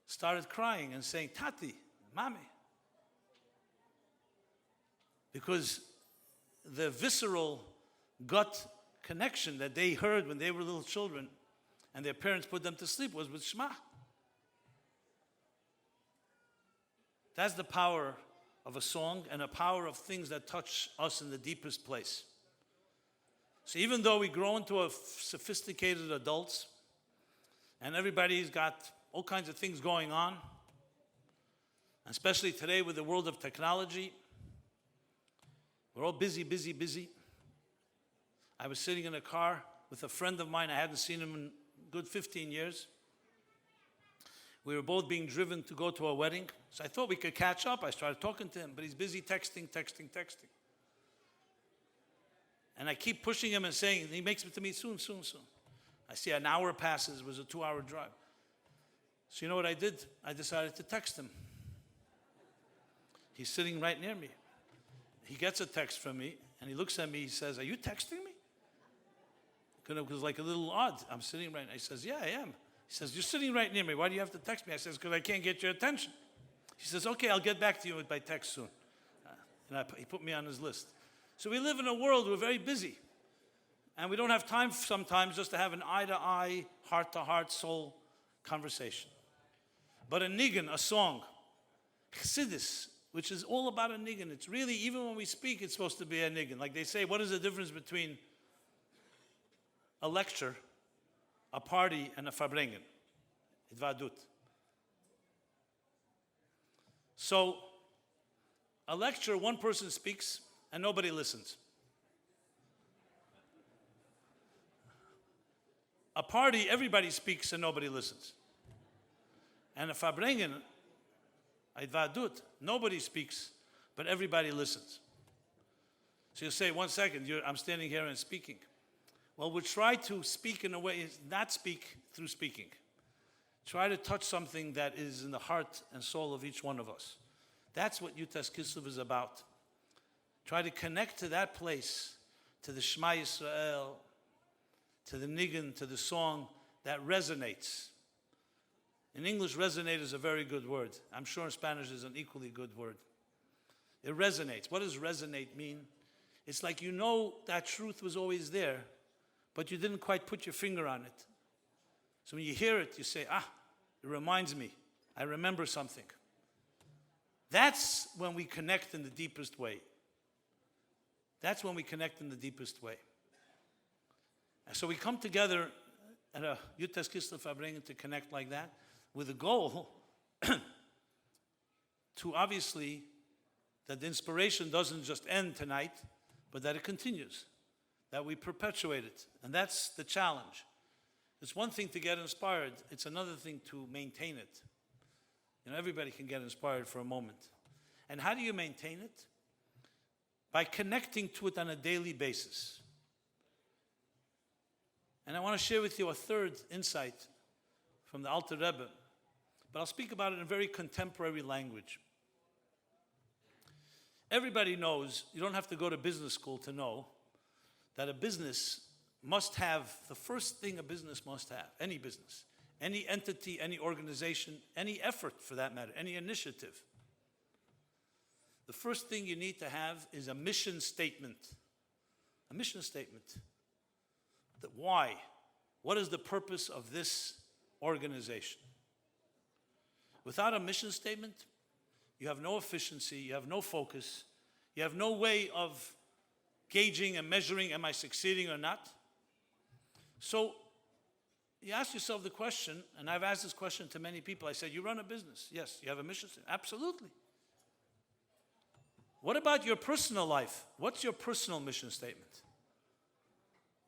started crying and saying, Tati, Mami. Because the visceral gut connection that they heard when they were little children and their parents put them to sleep was with Shema. That's the power of a song and a power of things that touch us in the deepest place. So even though we grow into a sophisticated adults and everybody's got all kinds of things going on, especially today with the world of technology, we're all busy, busy, busy. I was sitting in a car with a friend of mine. I hadn't seen him in a good 15 years. We were both being driven to go to a wedding. So I thought we could catch up. I started talking to him, but he's busy texting. And I keep pushing him and saying, he makes it to me soon. I see an hour passes. It was a 2-hour drive. So you know what I did? I decided to text him. He's sitting right near me. He gets a text from me, and he looks at me. He says, are you texting me? It was like a little odd. I'm sitting right. He says, yeah, I am. He says, you're sitting right near me. Why do you have to text me? I says, because I can't get your attention. He says, okay, I'll get back to you by text soon. He put me on his list. So we live in a world, we're very busy. And we don't have time sometimes just to have an eye-to-eye, heart-to-heart, soul conversation. But a nigun, a song, chassidus, which is all about a nigun. It's really, even when we speak, it's supposed to be a nigun. Like they say, what is the difference between a lecture, a party, and a farbrengen? Idvadut. So, a lecture, one person speaks, and nobody listens. A party, everybody speaks, and nobody listens. And a farbrengen, Idvadut, nobody speaks, but everybody listens. So you say, 1 second, I'm standing here and speaking. Well, we'll try to speak in a way, not speak through speaking. Try to touch something that is in the heart and soul of each one of us. That's what Yutas Kislev is about. Try to connect to that place, to the Shema Yisrael, to the nigun, to the song that resonates. In English, resonate is a very good word. I'm sure in Spanish is an equally good word. It resonates. What does resonate mean? It's like you know that truth was always there, but you didn't quite put your finger on it. So when you hear it, you say, it reminds me. I remember something. That's when we connect in the deepest way. That's when we connect in the deepest way. And so we come together at a Yutas Kislev Farbrengen to connect like that, with a goal to obviously that the inspiration doesn't just end tonight, but that it continues, that we perpetuate it. And that's the challenge. It's one thing to get inspired, it's another thing to maintain it. You know, everybody can get inspired for a moment. And how do you maintain it? By connecting to it on a daily basis. And I want to share with you a third insight from the Alter Rebbe, but I'll speak about it in very contemporary language. everybody knows, you don't have to go to business school to know, that a business must have, the first thing a business must have, any business, any entity, any organization, any effort for that matter, any initiative. The first thing you need to have is a mission statement. A mission statement. That why? What is the purpose of this organization? Without a mission statement, you have no efficiency, you have no focus, you have no way of gauging and measuring, am I succeeding or not? So you ask yourself the question, and I've asked this question to many people. I said, you run a business. Yes. You have a mission statement. Absolutely. What about your personal life? What's your personal mission statement?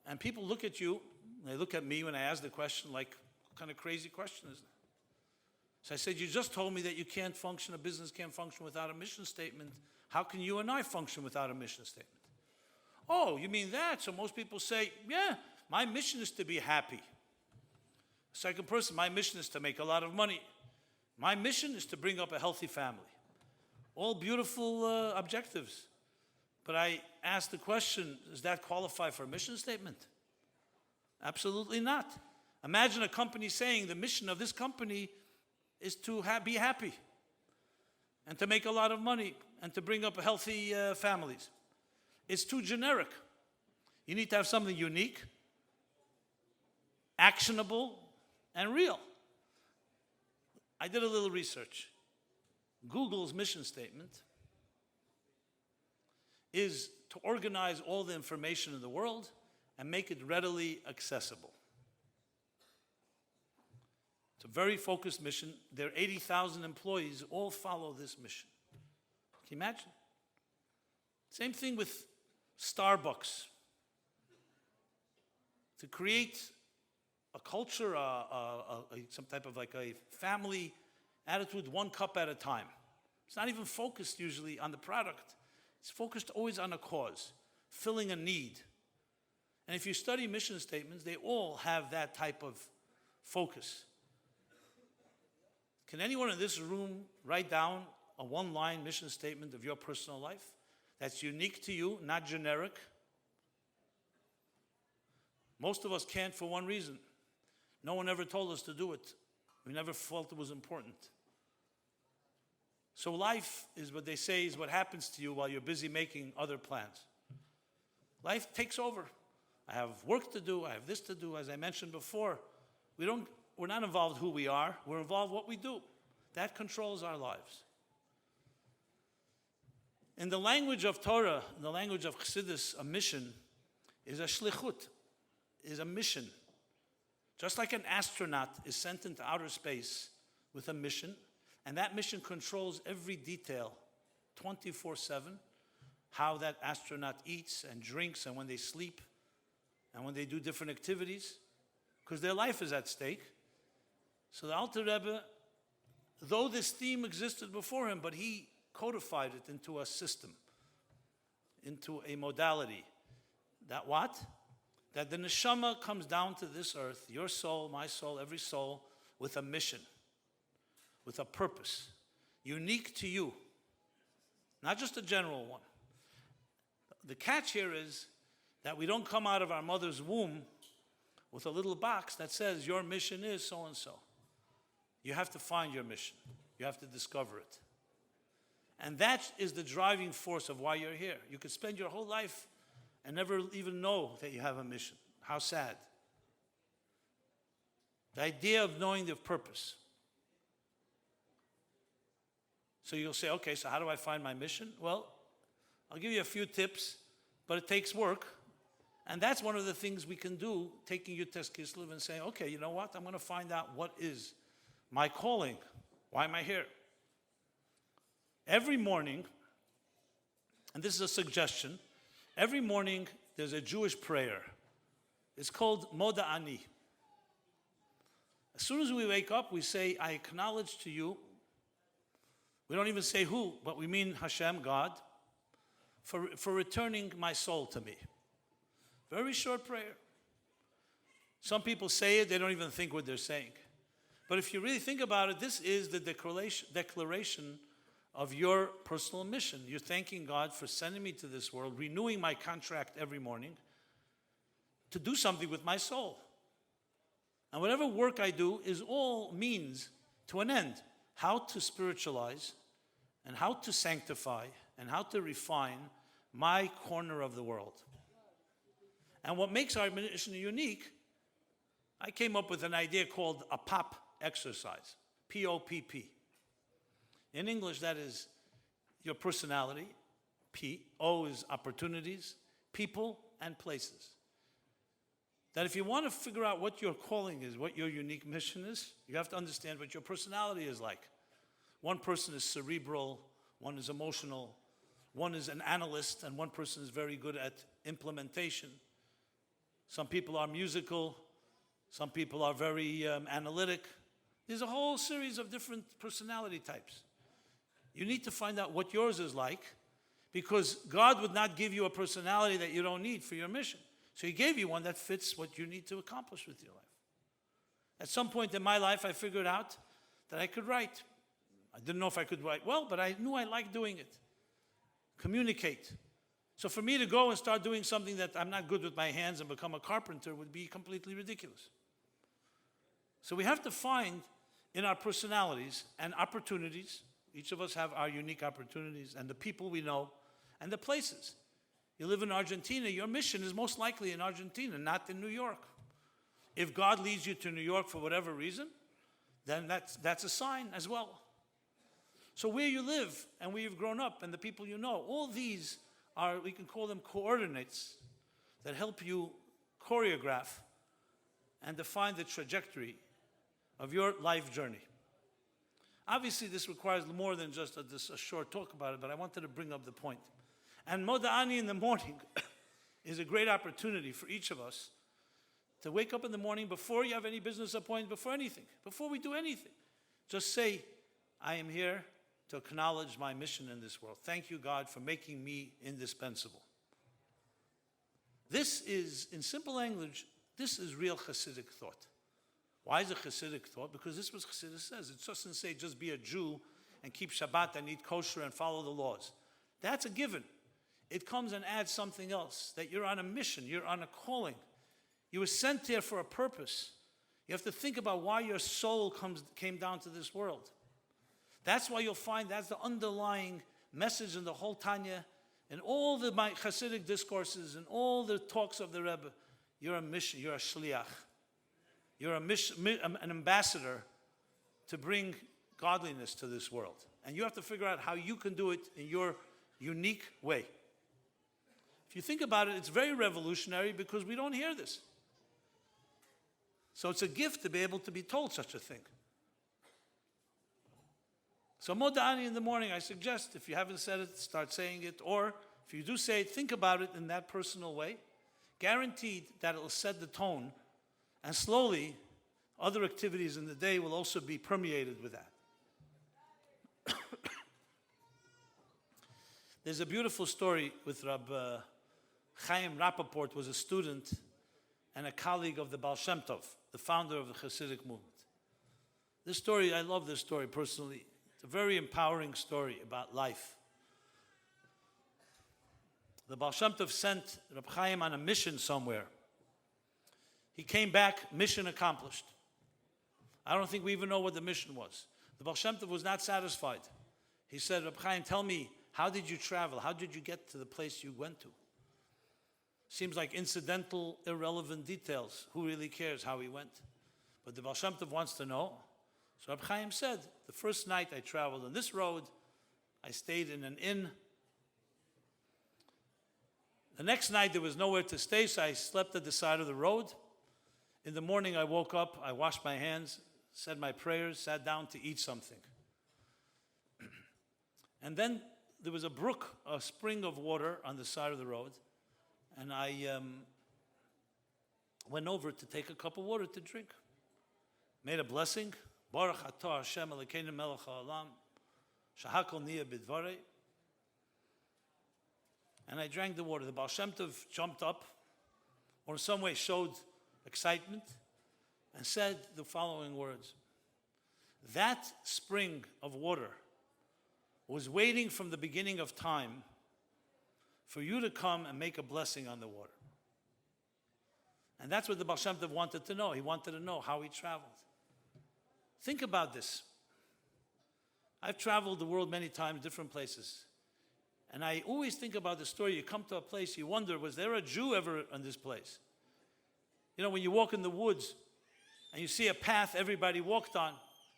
And people look at you, they look at me when I ask the question like, what kind of crazy question is that? So I said, you just told me that you can't function, a business can't function without a mission statement. How can you and I function without a mission statement? Oh, you mean that? So most people say, yeah, my mission is to be happy. Second person, my mission is to make a lot of money. My mission is to bring up a healthy family. All beautiful objectives. But I asked the question, does that qualify for a mission statement? Absolutely not. Imagine a company saying the mission of this company is to be happy and to make a lot of money and to bring up healthy families. It's too generic. You need to have something unique, actionable, and real. I did a little research. Google's mission statement is to organize all the information in the world and make it readily accessible. It's a very focused mission. Their 80,000 employees all follow this mission. Can you imagine? Same thing with Starbucks. To create a culture, some type of like a family attitude, one cup at a time. It's not even focused usually on the product. It's focused always on a cause, filling a need. And if you study mission statements, they all have that type of focus. Can anyone in this room write down a one-line mission statement of your personal life that's unique to you, not generic? Most of us can't for one reason. No one ever told us to do it. We never felt it was important. So life is what they say is what happens to you while you're busy making other plans. Life takes over. I have work to do, I have this to do. As I mentioned before, we're not involved who we are, we're involved what we do. That controls our lives. In the language of Torah, in the language of Chassidus, a mission is a shlichut, is a mission. Just like an astronaut is sent into outer space with a mission, and that mission controls every detail 24/7, how that astronaut eats and drinks and when they sleep and when they do different activities, because their life is at stake. So the Alter Rebbe, though this theme existed before him, but he codified it into a system, into a modality. That what? That the neshama comes down to this earth, your soul, my soul, every soul, with a mission, with a purpose, unique to you, not just a general one. The catch here is that we don't come out of our mother's womb with a little box that says your mission is so-and-so. You have to find your mission. You have to discover it. And that is the driving force of why you're here. You could spend your whole life and never even know that you have a mission. How sad. The idea of knowing the purpose. So you'll say, okay, so how do I find my mission? Well, I'll give you a few tips, but it takes work. And that's one of the things we can do, taking your test Kislev and saying, okay, you know what? I'm going to find out what is my calling. Why am I here? Every morning, and this is a suggestion, every morning there's a Jewish prayer. It's called Moda Ani. As soon as we wake up, we say, I acknowledge to you. We don't even say who, but we mean Hashem, God, for returning my soul to me. Very short prayer. Some people say it, they don't even think what they're saying. But if you really think about it, this is the declaration of your personal mission. You're thanking God for sending me to this world, renewing my contract every morning to do something with my soul. And whatever work I do is all means to an end. How to spiritualize and how to sanctify and how to refine my corner of the world. And what makes our mission unique, I came up with an idea called a POP exercise, P-O-P-P. In English, that is your personality. O is opportunities, people, and places. That if you want to figure out what your calling is, what your unique mission is, you have to understand what your personality is like. One person is cerebral, one is emotional, one is an analyst, and one person is very good at implementation. Some people are musical, some people are very analytic. There's a whole series of different personality types. You need to find out what yours is like, because God would not give you a personality that you don't need for your mission. So he gave you one that fits what you need to accomplish with your life. At some point in my life, I figured out that I could write. I didn't know if I could write well, but I knew I liked doing it. Communicate. So for me to go and start doing something that I'm not good with my hands and become a carpenter would be completely ridiculous. So we have to find in our personalities and opportunities, each of us have our unique opportunities, and the people we know, and the places. You live in Argentina, your mission is most likely in Argentina, not in New York. If God leads you to New York for whatever reason, then that's a sign as well. So where you live and where you've grown up and the people you know, all these are, we can call them coordinates that help you choreograph and define the trajectory of your life journey. Obviously, this requires more than just a short talk about it, but I wanted to bring up the point. And Moda'ani in the morning is a great opportunity for each of us to wake up in the morning before you have any business appointment, before anything, before we do anything. Just say, I am here to acknowledge my mission in this world. Thank you, God, for making me indispensable. This is, in simple language, this is real Hasidic thought. Why is it Hasidic thought? Because this is what Hasidus says. It doesn't say just be a Jew and keep Shabbat and eat kosher and follow the laws. That's a given. It comes and adds something else, that you're on a mission, you're on a calling. You were sent here for a purpose. You have to think about why your soul came down to this world. That's why you'll find that's the underlying message in the whole Tanya and all the Hasidic discourses and all the talks of the Rebbe. You're a mission, you're a shliach. You're an ambassador to bring godliness to this world. And you have to figure out how you can do it in your unique way. If you think about it, it's very revolutionary because we don't hear this. So it's a gift to be able to be told such a thing. So Moda'ani in the morning, I suggest, if you haven't said it, start saying it. Or if you do say it, think about it in that personal way. Guaranteed that it will set the tone. And slowly, other activities in the day will also be permeated with that. There's a beautiful story with Rabbi Chaim Rappaport, was a student and a colleague of the Baal Shem Tov, the founder of the Hasidic movement. This story, I love this story personally. It's a very empowering story about life. The Baal Shem Tov sent Rabbi Chaim on a mission somewhere. He came back, mission accomplished. I don't think we even know what the mission was. The Baal Shem Tov was not satisfied. He said, Rabbi Chaim, tell me, how did you travel? How did you get to the place you went to? Seems like incidental, irrelevant details. Who really cares how he went? But the Baal Shem Tov wants to know. So Rabbi Chaim said, the first night I traveled on this road, I stayed in an inn. The next night there was nowhere to stay, so I slept at the side of the road. In the morning I woke up, I washed my hands, said my prayers, sat down to eat something. And then there was a brook, a spring of water on the side of the road, and I went over to take a cup of water to drink. Made a blessing. Baruch atah Hashem Elokeinu melech haolam, shehakol niyeh bidvarei. And I drank the water. The Baal Shem Tov jumped up, or in some way showed excitement, and said the following words. That spring of water was waiting from the beginning of time for you to come and make a blessing on the water. And that's what the Baal Shem Tov wanted to know. He wanted to know how he traveled. Think about this. I've traveled the world many times, different places. And I always think about the story. You come to a place, you wonder, was there a Jew ever in this place? You know, when you walk in the woods and you see a path everybody walked on,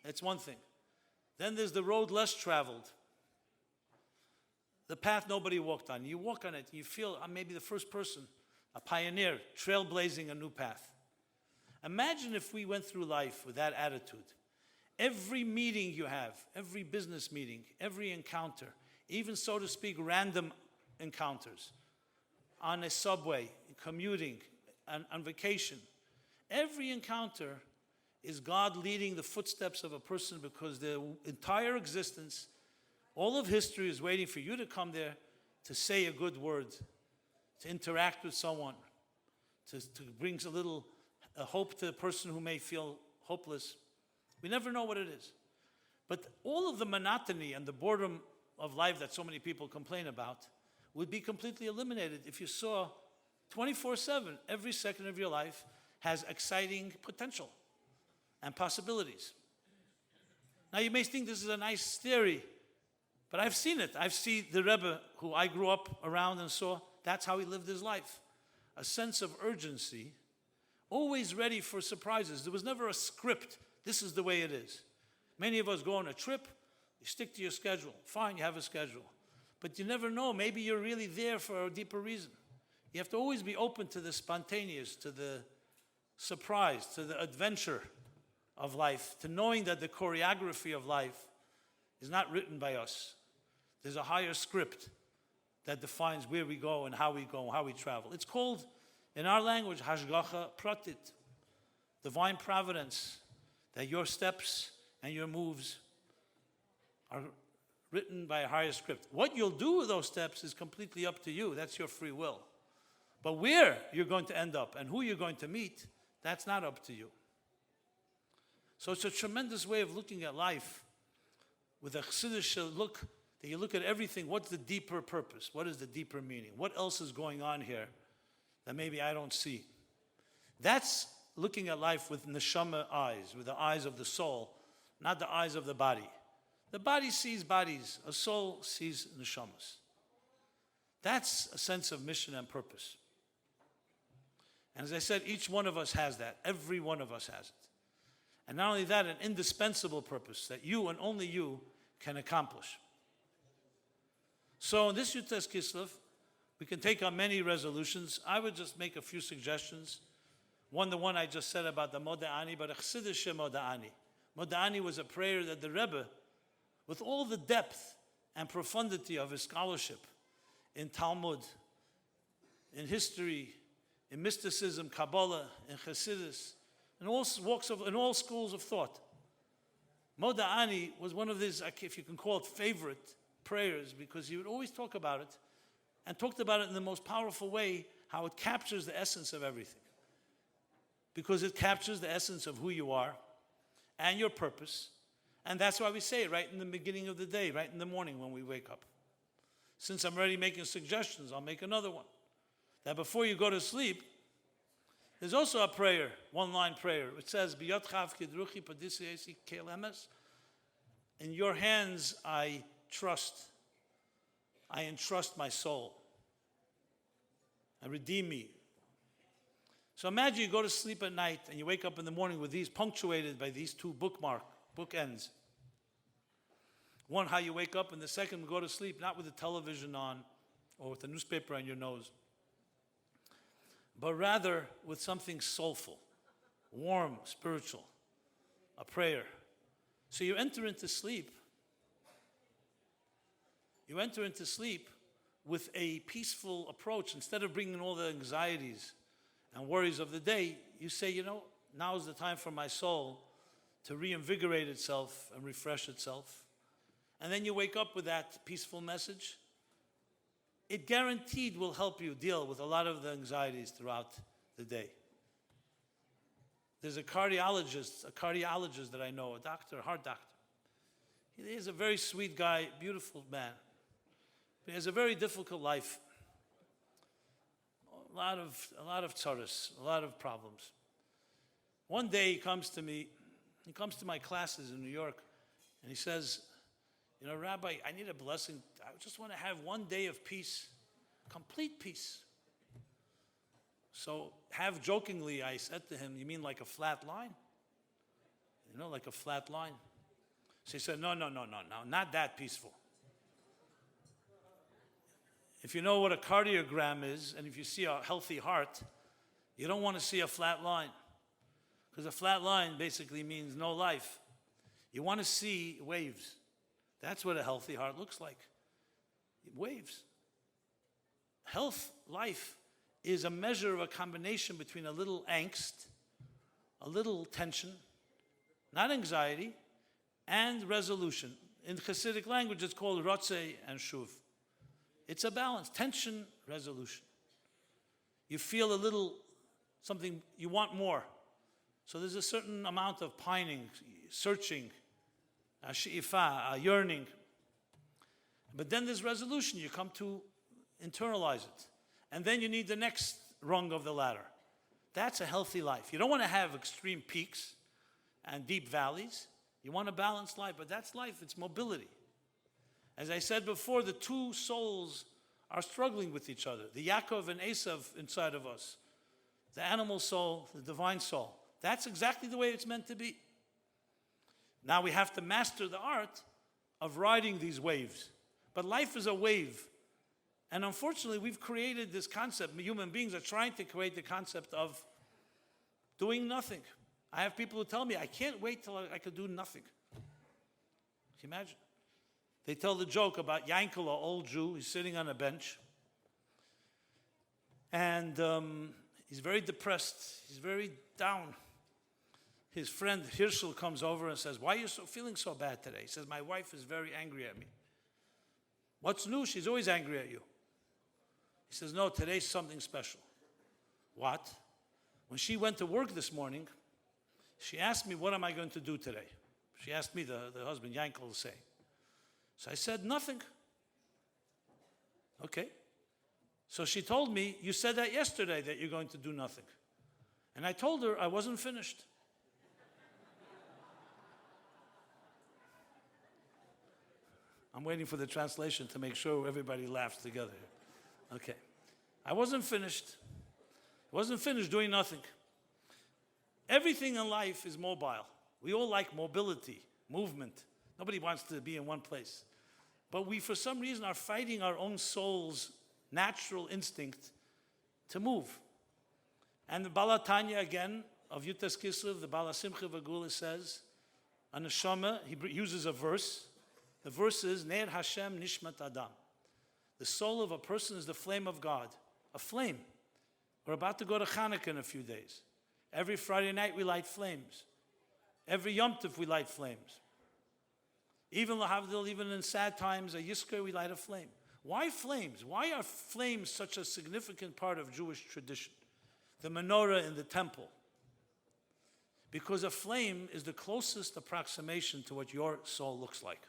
that's one thing. Then there's the road less traveled. The path nobody walked on. You walk on it, you feel, I'm maybe the first person, a pioneer, trailblazing a new path. Imagine if we went through life with that attitude. Every meeting you have, every business meeting, every encounter, even, so to speak, random encounters, on a subway, commuting, on vacation, every encounter is God leading the footsteps of a person, because their entire existence, all of history, is waiting for you to come there to say a good word, to interact with someone, to bring a little hope to a person who may feel hopeless. We never know what it is. But all of the monotony and the boredom of life that so many people complain about would be completely eliminated if you saw 24/7, every second of your life has exciting potential and possibilities. Now you may think this is a nice theory, but I've seen it. I've seen the Rebbe, who I grew up around and saw, that's how he lived his life. A sense of urgency, always ready for surprises. There was never a script. This is the way it is. Many of us go on a trip, you stick to your schedule. Fine, you have a schedule. But you never know, maybe you're really there for a deeper reason. You have to always be open to the spontaneous, to the surprise, to the adventure of life, to knowing that the choreography of life is not written by us. There's a higher script that defines where we go and how we travel. It's called, in our language, hashgacha pratit, divine providence, that your steps and your moves are written by a higher script. What you'll do with those steps is completely up to you. That's your free will. But where you're going to end up and who you're going to meet, that's not up to you. So it's a tremendous way of looking at life with a Chassidish look, that you look at everything. What's the deeper purpose? What is the deeper meaning? What else is going on here that maybe I don't see? That's looking at life with neshama eyes, with the eyes of the soul, not the eyes of the body. The body sees bodies, a soul sees neshamas. That's a sense of mission and purpose. And as I said, each one of us has that. Every one of us has it. And not only that, an indispensable purpose that you and only you can accomplish. So in this Yutas Kislev, we can take on many resolutions. I would just make a few suggestions. One, the one I just said about the Moda'ani, but a Chassidish Moda'ani. Moda'ani was a prayer that the Rebbe, with all the depth and profundity of his scholarship in Talmud, in history, in mysticism, Kabbalah, in Chassidus, in all walks of, in all schools of thought. Moda'ani was one of his, if you can call it, favorite prayers, because he would always talk about it, and talked about it in the most powerful way, how it captures the essence of everything. Because it captures the essence of who you are and your purpose. And that's why we say it right in the beginning of the day, right in the morning when we wake up. Since I'm already making suggestions, I'll make another one. That before you go to sleep, there's also a prayer, one-line prayer. It says, in your hands I trust. I entrust my soul. And redeem me. So imagine you go to sleep at night and you wake up in the morning with these punctuated by these two bookends. One, how you wake up, and the second, go to sleep not with the television on or with the newspaper on your nose, but rather with something soulful, warm, spiritual, a prayer. So you enter into sleep. You enter into sleep with a peaceful approach. Instead of bringing all the anxieties and worries of the day, you say, now is the time for my soul to reinvigorate itself and refresh itself. And then you wake up with that peaceful message. It guaranteed will help you deal with a lot of the anxieties throughout the day. There's a cardiologist that I know, a doctor, a heart doctor. He's a very sweet guy, beautiful man. But he has a very difficult life. A lot of tzaras, a lot of problems. One day he comes to my classes in New York, and he says, Rabbi, I need a blessing. I just want to have one day of peace, complete peace. So, half jokingly, I said to him, you mean like a flat line? Like a flat line. So he said, no, not that peaceful. If you know what a cardiogram is, and if you see a healthy heart, you don't want to see a flat line. Because a flat line basically means no life. You want to see waves. That's what a healthy heart looks like. Waves. Health, life, is a measure of a combination between a little angst, a little tension, not anxiety, and resolution. In Hasidic language, it's called rotzei and shuv. It's a balance, tension, resolution. You feel a little something, you want more. So there's a certain amount of pining, searching, a she'ifa, a yearning. But then there's resolution. You come to internalize it. And then you need the next rung of the ladder. That's a healthy life. You don't want to have extreme peaks and deep valleys. You want a balanced life, but that's life. It's mobility. As I said before, the two souls are struggling with each other. The Yaakov and Esav inside of us. The animal soul, the divine soul. That's exactly the way it's meant to be. Now we have to master the art of riding these waves. But life is a wave. And unfortunately, we've created this concept. Human beings are trying to create the concept of doing nothing. I have people who tell me, I can't wait till I could do nothing. Can you imagine? They tell the joke about Yankel, an old Jew. He's sitting on a bench. And he's very depressed. He's very down. His friend Hirschel comes over and says, why are you feeling so bad today? He says, my wife is very angry at me. What's new? She's always angry at you. He says, no, today's something special. What? When she went to work this morning, she asked me, what am I going to do today? She asked me, the husband, Yankel, to say. So I said, nothing. Okay. So she told me, you said that yesterday, that you're going to do nothing. And I told her I wasn't finished. I'm waiting for the translation to make sure everybody laughs together. Okay. I wasn't finished. I wasn't finished doing nothing. Everything in life is mobile. We all like mobility, movement. Nobody wants to be in one place. But we, for some reason, are fighting our own soul's natural instinct to move. And the Balatanya, again, of Yutas Kislev, the Bala Simcha Vagula says, a neshama, he uses a verse. The verse is, Ner Hashem Nishmat Adam. The soul of a person is the flame of God, a flame. We're about to go to Hanukkah in a few days. Every Friday night we light flames. Every Yom Tov we light flames. Even Lahavdil, even in sad times, a Yizkor, we light a flame. Why flames? Why are flames such a significant part of Jewish tradition? The menorah in the temple. Because a flame is the closest approximation to what your soul looks like.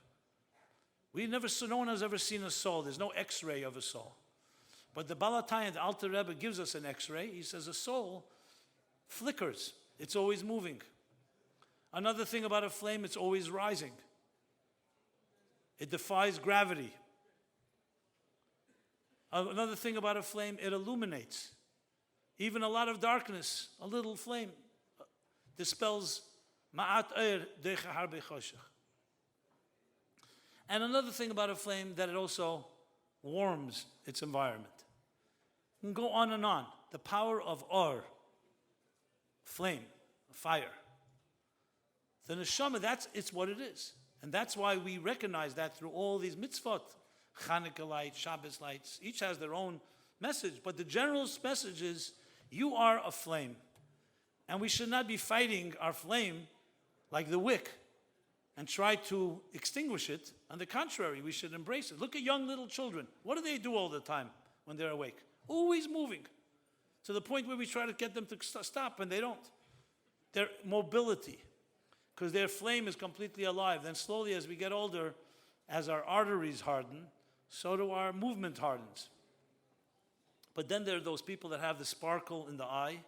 No one has ever seen a soul. There's no x-ray of a soul. But the Balatanya, the Alter Rebbe, gives us an x-ray. He says a soul flickers. It's always moving. Another thing about a flame, it's always rising. It defies gravity. Another thing about a flame, it illuminates. Even a lot of darkness, a little flame dispels ma'at eir decha harbe choshech. And another thing about a flame, that it also warms its environment. You can go on and on. The power of or, flame, fire. The neshama, it's what it is. And that's why we recognize that through all these mitzvot. Hanukkah lights, Shabbos lights, each has their own message. But the general message is, you are a flame. And we should not be fighting our flame like the wick and try to extinguish it. On the contrary, we should embrace it. Look at young little children. What do they do all the time when they're awake? Always moving. To the point where we try to get them to stop, and they don't. Their mobility. because their flame is completely alive. Then slowly, as we get older, as our arteries harden, so do our movement hardens. But then there are those people that have the sparkle in the eye,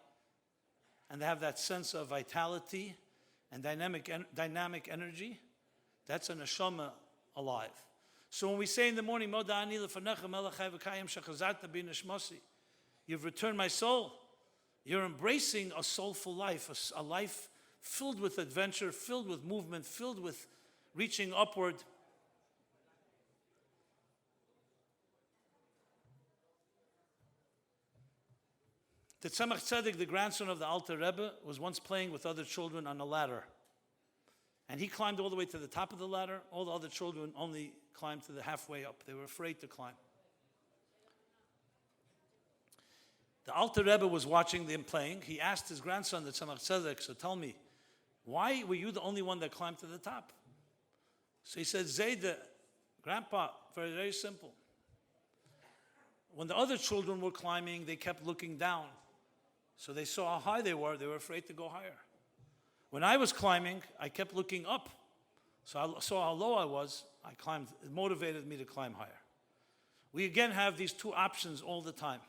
and they have that sense of vitality and dynamic energy. That's a neshama alive. So when we say in the morning, you've returned my soul, you're embracing a soulful life, a life filled with adventure, filled with movement, filled with reaching upward. The Tzemach Tzedek, the grandson of the Alter Rebbe, was once playing with other children on a ladder. And he climbed all the way to the top of the ladder. All the other children only climbed to the halfway up. They were afraid to climb. The Alter Rebbe was watching them playing. He asked his grandson, the Tzemach Tzedek, so tell me, why were you the only one that climbed to the top? So he said, Zayda, Grandpa, very, very simple. When the other children were climbing, they kept looking down. So they saw how high they were afraid to go higher. When I was climbing, I kept looking up. So I saw how low I was, I climbed. It motivated me to climb higher. We again have these two options all the time.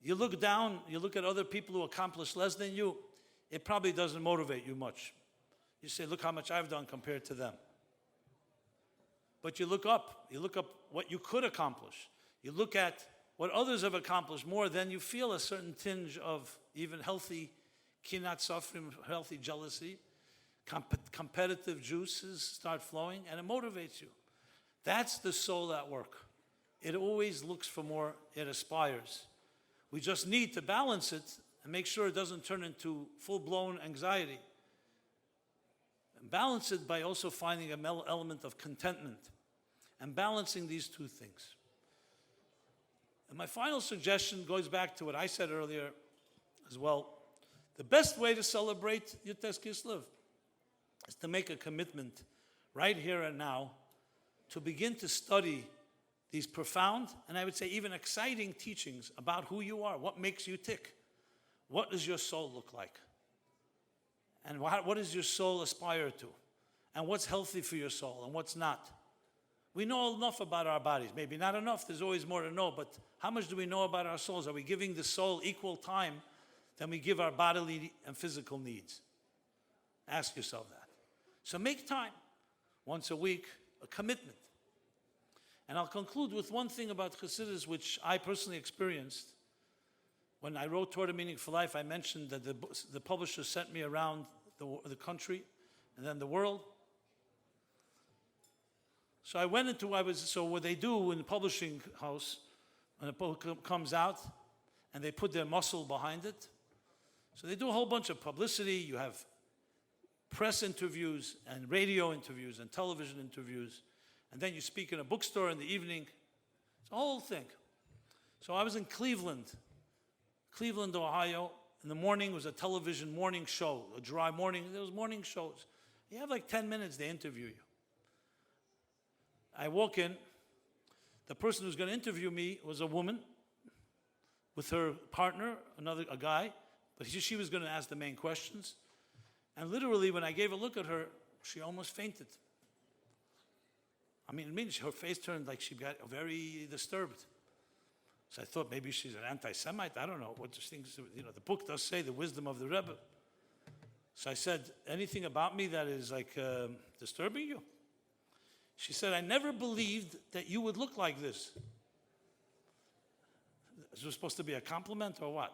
You look down, you look at other people who accomplish less than you, it probably doesn't motivate you much. You say, look how much I've done compared to them. But you look up what you could accomplish. You look at what others have accomplished more, then you feel a certain tinge of even healthy kinat suffering, healthy jealousy. Competitive juices start flowing, and it motivates you. That's the soul at work. It always looks for more, it aspires. We just need to balance it and make sure it doesn't turn into full-blown anxiety. And balance it by also finding an element of contentment and balancing these two things. And my final suggestion goes back to what I said earlier as well. The best way to celebrate Yutes Kislev is to make a commitment right here and now to begin to study these profound, and I would say even exciting teachings about who you are, what makes you tick, what does your soul look like, and what does your soul aspire to, and what's healthy for your soul and what's not. We know enough about our bodies, maybe not enough, there's always more to know, but how much do we know about our souls? Are we giving the soul equal time than we give our bodily and physical needs? Ask yourself that. So make time, once a week, a commitment. And I'll conclude with one thing about Chassidus, which I personally experienced. When I wrote Toward a Meaningful Life, I mentioned that the publisher sent me around the country and then the world. So I went into, so what they do in the publishing house, when a book comes out, and they put their muscle behind it. So they do a whole bunch of publicity. You have press interviews and radio interviews and television interviews. And then you speak in a bookstore in the evening. It's a whole thing. So I was in Cleveland, Ohio. In the morning was a television morning show, a dry morning. There was morning shows. You have like 10 minutes, they interview you. I walk in. The person who's going to interview me was a woman with her partner, a guy. But she was going to ask the main questions. And literally, when I gave a look at her, she almost fainted. I mean, her face turned like she got very disturbed. So I thought maybe she's an anti-Semite. I don't know what things. The book does say the wisdom of the Rebbe. So I said, anything about me that is like disturbing you? She said, I never believed that you would look like this. Is this supposed to be a compliment or what?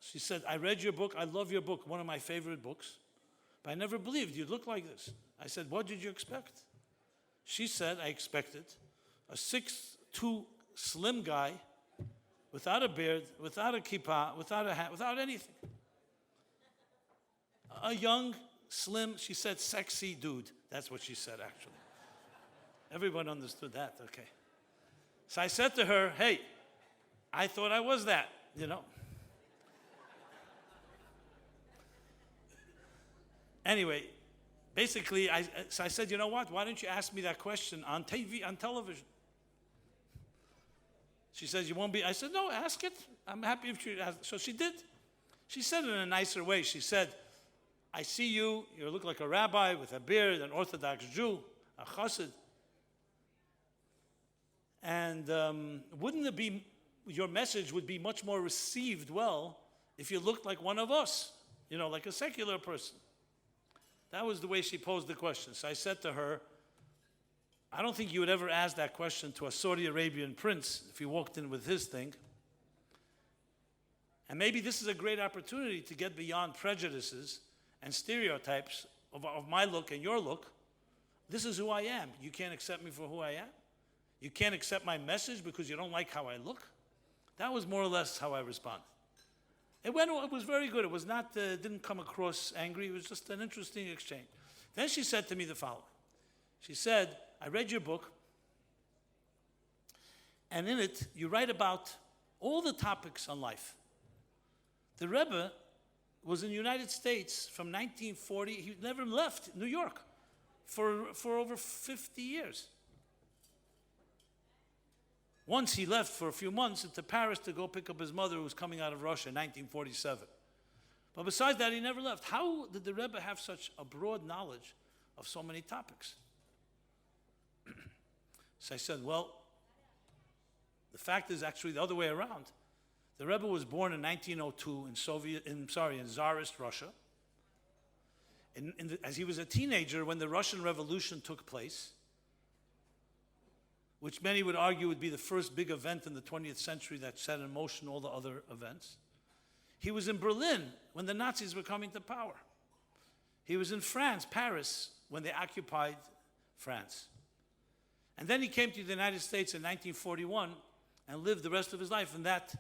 She said, I read your book. I love your book, one of my favorite books. But I never believed you'd look like this. I said, what did you expect? She said, I expected a 6'2" slim guy without a beard, without a kippah, without a hat, without anything. A young, slim, she said, sexy dude. That's what she said, actually. Everyone understood that, okay. So I said to her, hey, I thought I was that, Anyway, basically, I said, you know what? Why don't you ask me that question on TV, on television? She says, you won't be. I said, no, ask it. I'm happy if she asked. So she did. She said it in a nicer way. She said, I see you, you look like a rabbi with a beard, an Orthodox Jew, a chassid. And wouldn't it be, your message would be much more received well if you looked like one of us, like a secular person. That was the way she posed the question. So I said to her, I don't think you would ever ask that question to a Saudi Arabian prince if he walked in with his thing. And maybe this is a great opportunity to get beyond prejudices and stereotypes of my look and your look. This is who I am. You can't accept me for who I am. You can't accept my message because you don't like how I look. That was more or less how I responded. It was very good. It was not, didn't come across angry. It was just an interesting exchange. Then she said to me the following. She said, I read your book, and in it, you write about all the topics on life. The Rebbe was in the United States from 1940. He never left New York for over 50 years. Once he left for a few months into Paris to go pick up his mother who was coming out of Russia in 1947. But besides that, he never left. How did the Rebbe have such a broad knowledge of so many topics? So I said, well, the fact is actually the other way around. The Rebbe was born in 1902 in Tsarist Russia. As he was a teenager when the Russian Revolution took place, which many would argue would be the first big event in the 20th century that set in motion all the other events. He was in Berlin when the Nazis were coming to power. He was in France, Paris, when they occupied France. And then he came to the United States in 1941 and lived the rest of his life in that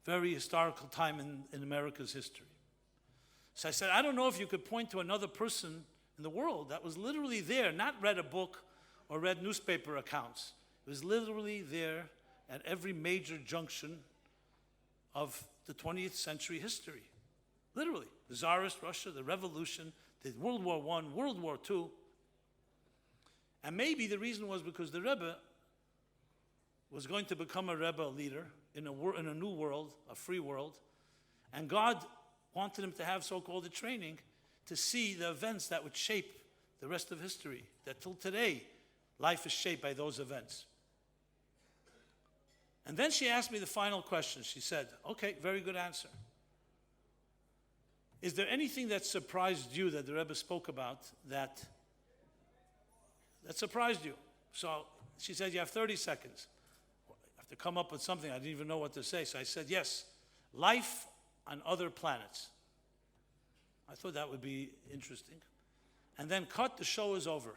very historical time in America's history. So I said, I don't know if you could point to another person in the world that was literally there, not read a book or read newspaper accounts. It was literally there at every major junction of the 20th century history. Literally. The Tsarist Russia, the Revolution, the World War I, World War II. And maybe the reason was because the Rebbe was going to become a Rebbe leader in a new world, a free world. And God wanted him to have so-called a training to see the events that would shape the rest of history. That till today, life is shaped by those events. And then she asked me the final question. She said, okay, very good answer. Is there anything that surprised you that the Rebbe spoke about that surprised you? So she said, you have 30 seconds. I have to come up with something. I didn't even know what to say. So I said, yes, life on other planets. I thought that would be interesting. And then cut, the show is over.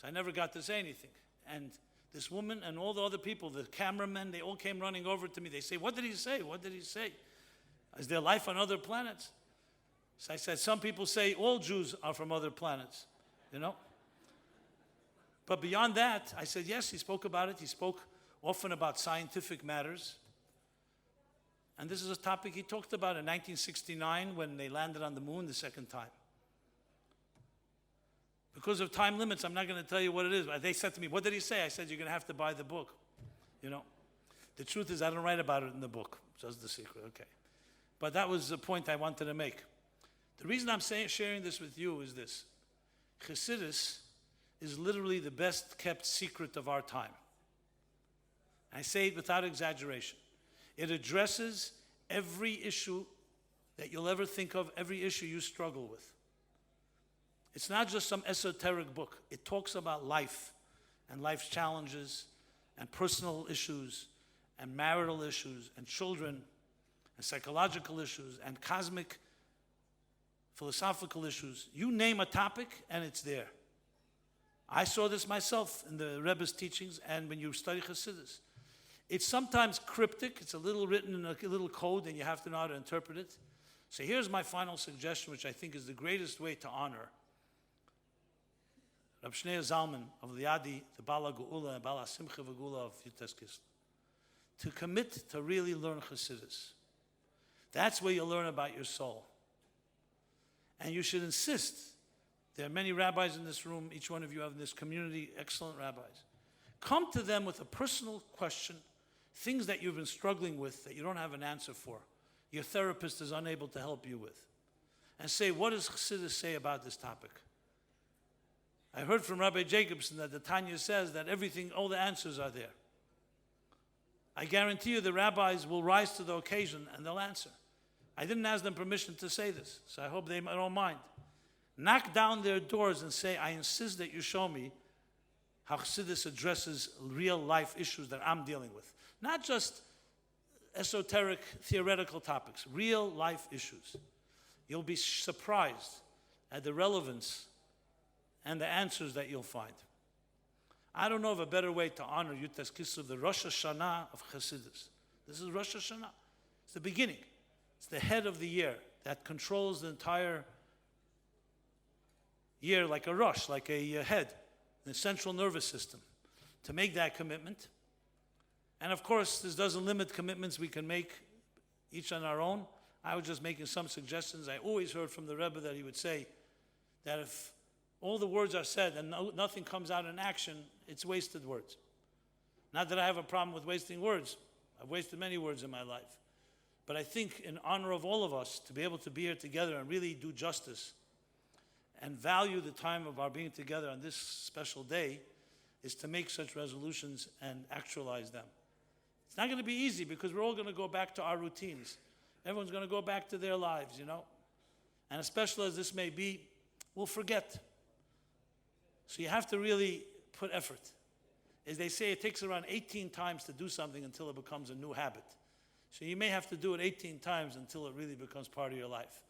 So I never got to say anything. And this woman and all the other people, the cameramen, they all came running over to me. They say, what did he say? What did he say? Is there life on other planets? So I said, some people say all Jews are from other planets, But beyond that, I said, yes, he spoke about it. He spoke often about scientific matters. And this is a topic he talked about in 1969 when they landed on the moon the second time. Because of time limits, I'm not going to tell you what it is. They said to me, what did he say? I said, you're going to have to buy the book. The truth is, I don't write about it in the book. Just the secret, okay. But that was the point I wanted to make. The reason I'm sharing this with you is this. Chassidus is literally the best kept secret of our time. I say it without exaggeration. It addresses every issue that you'll ever think of, every issue you struggle with. It's not just some esoteric book. It talks about life and life's challenges and personal issues and marital issues and children and psychological issues and cosmic philosophical issues. You name a topic and it's there. I saw this myself in the Rebbe's teachings and when you study Chassidus. It's sometimes cryptic. It's a little written in a little code and you have to know how to interpret it. So here's my final suggestion, which I think is the greatest way to honor Rab Shneur Zalman of Liadi, the Bala Geula and Bala Simcha V'Geula of Yites Kislev, to commit to really learn Chassidus. That's where you learn about your soul. And you should insist. There are many rabbis in this room. Each one of you have in this community excellent rabbis. Come to them with a personal question, things that you've been struggling with that you don't have an answer for. your therapist is unable to help you with. And say, what does Chassidus say about this topic? I heard from Rabbi Jacobson that the Tanya says that everything, all the answers are there. I guarantee you the rabbis will rise to the occasion and they'll answer. I didn't ask them permission to say this, so I hope they don't mind. Knock down their doors and say, I insist that you show me how Chassidus addresses real life issues that I'm dealing with. Not just esoteric, theoretical topics, real life issues. You'll be surprised at the relevance and the answers that you'll find. I don't know of a better way to honor Yutes Kislev, the Rosh Hashanah of Chassidus. This is Rosh Hashanah. It's the beginning. It's the head of the year that controls the entire year like a Rosh, like a head, the central nervous system. To make that commitment. And of course, this doesn't limit commitments we can make each on our own. I was just making some suggestions. I always heard from the Rebbe that he would say that if all the words are said and nothing comes out in action, it's wasted words. Not that I have a problem with wasting words. I've wasted many words in my life. But I think in honor of all of us, to be able to be here together and really do justice and value the time of our being together on this special day is to make such resolutions and actualize them. It's not going to be easy because we're all going to go back to our routines. Everyone's going to go back to their lives, you know. And especially as this may be, we'll forget. So you have to really put effort. As they say, it takes around 18 times to do something until it becomes a new habit. So you may have to do it 18 times until it really becomes part of your life.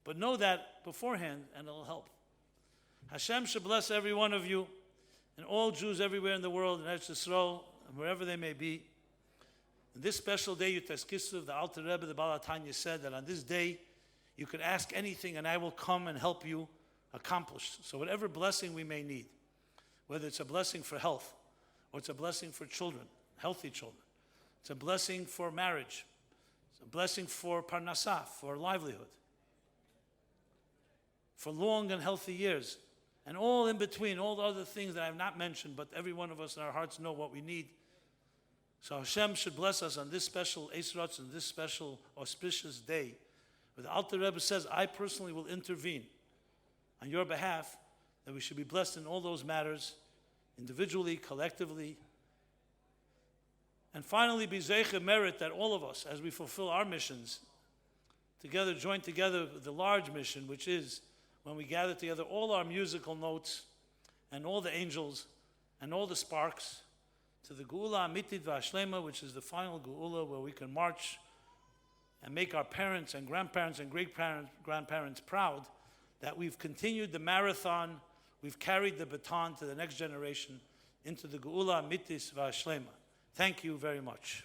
But know that beforehand, and it'll help. Hashem should bless every one of you, and all Jews everywhere in the world, in Eretz Yisrael, and wherever they may be. On this special day, Yutes Kislev, the Alter Rebbe, the Baal HaTanya said that on this day, you could ask anything, and I will come and help you accomplish. So whatever blessing we may need, whether it's a blessing for health, or it's a blessing for children, healthy children, it's a blessing for marriage, it's a blessing for parnassah, for livelihood, for long and healthy years, and all in between, all the other things that I have not mentioned, but every one of us in our hearts know what we need. So Hashem should bless us on this special Eis Rotz, on this special auspicious day, where the Alter Rebbe says, I personally will intervene on your behalf, that we should be blessed in all those matters, individually, collectively, and finally be zeicha merit that all of us, as we fulfill our missions, together, join together with the large mission, which is when we gather together all our musical notes and all the angels and all the sparks to the Geula Amitit V'Ashlema, which is the final Geula where we can march and make our parents and grandparents and great-grandparents proud that we've continued the marathon, we've carried the baton to the next generation into the Geula Amitis V'Ashlema. Thank you very much.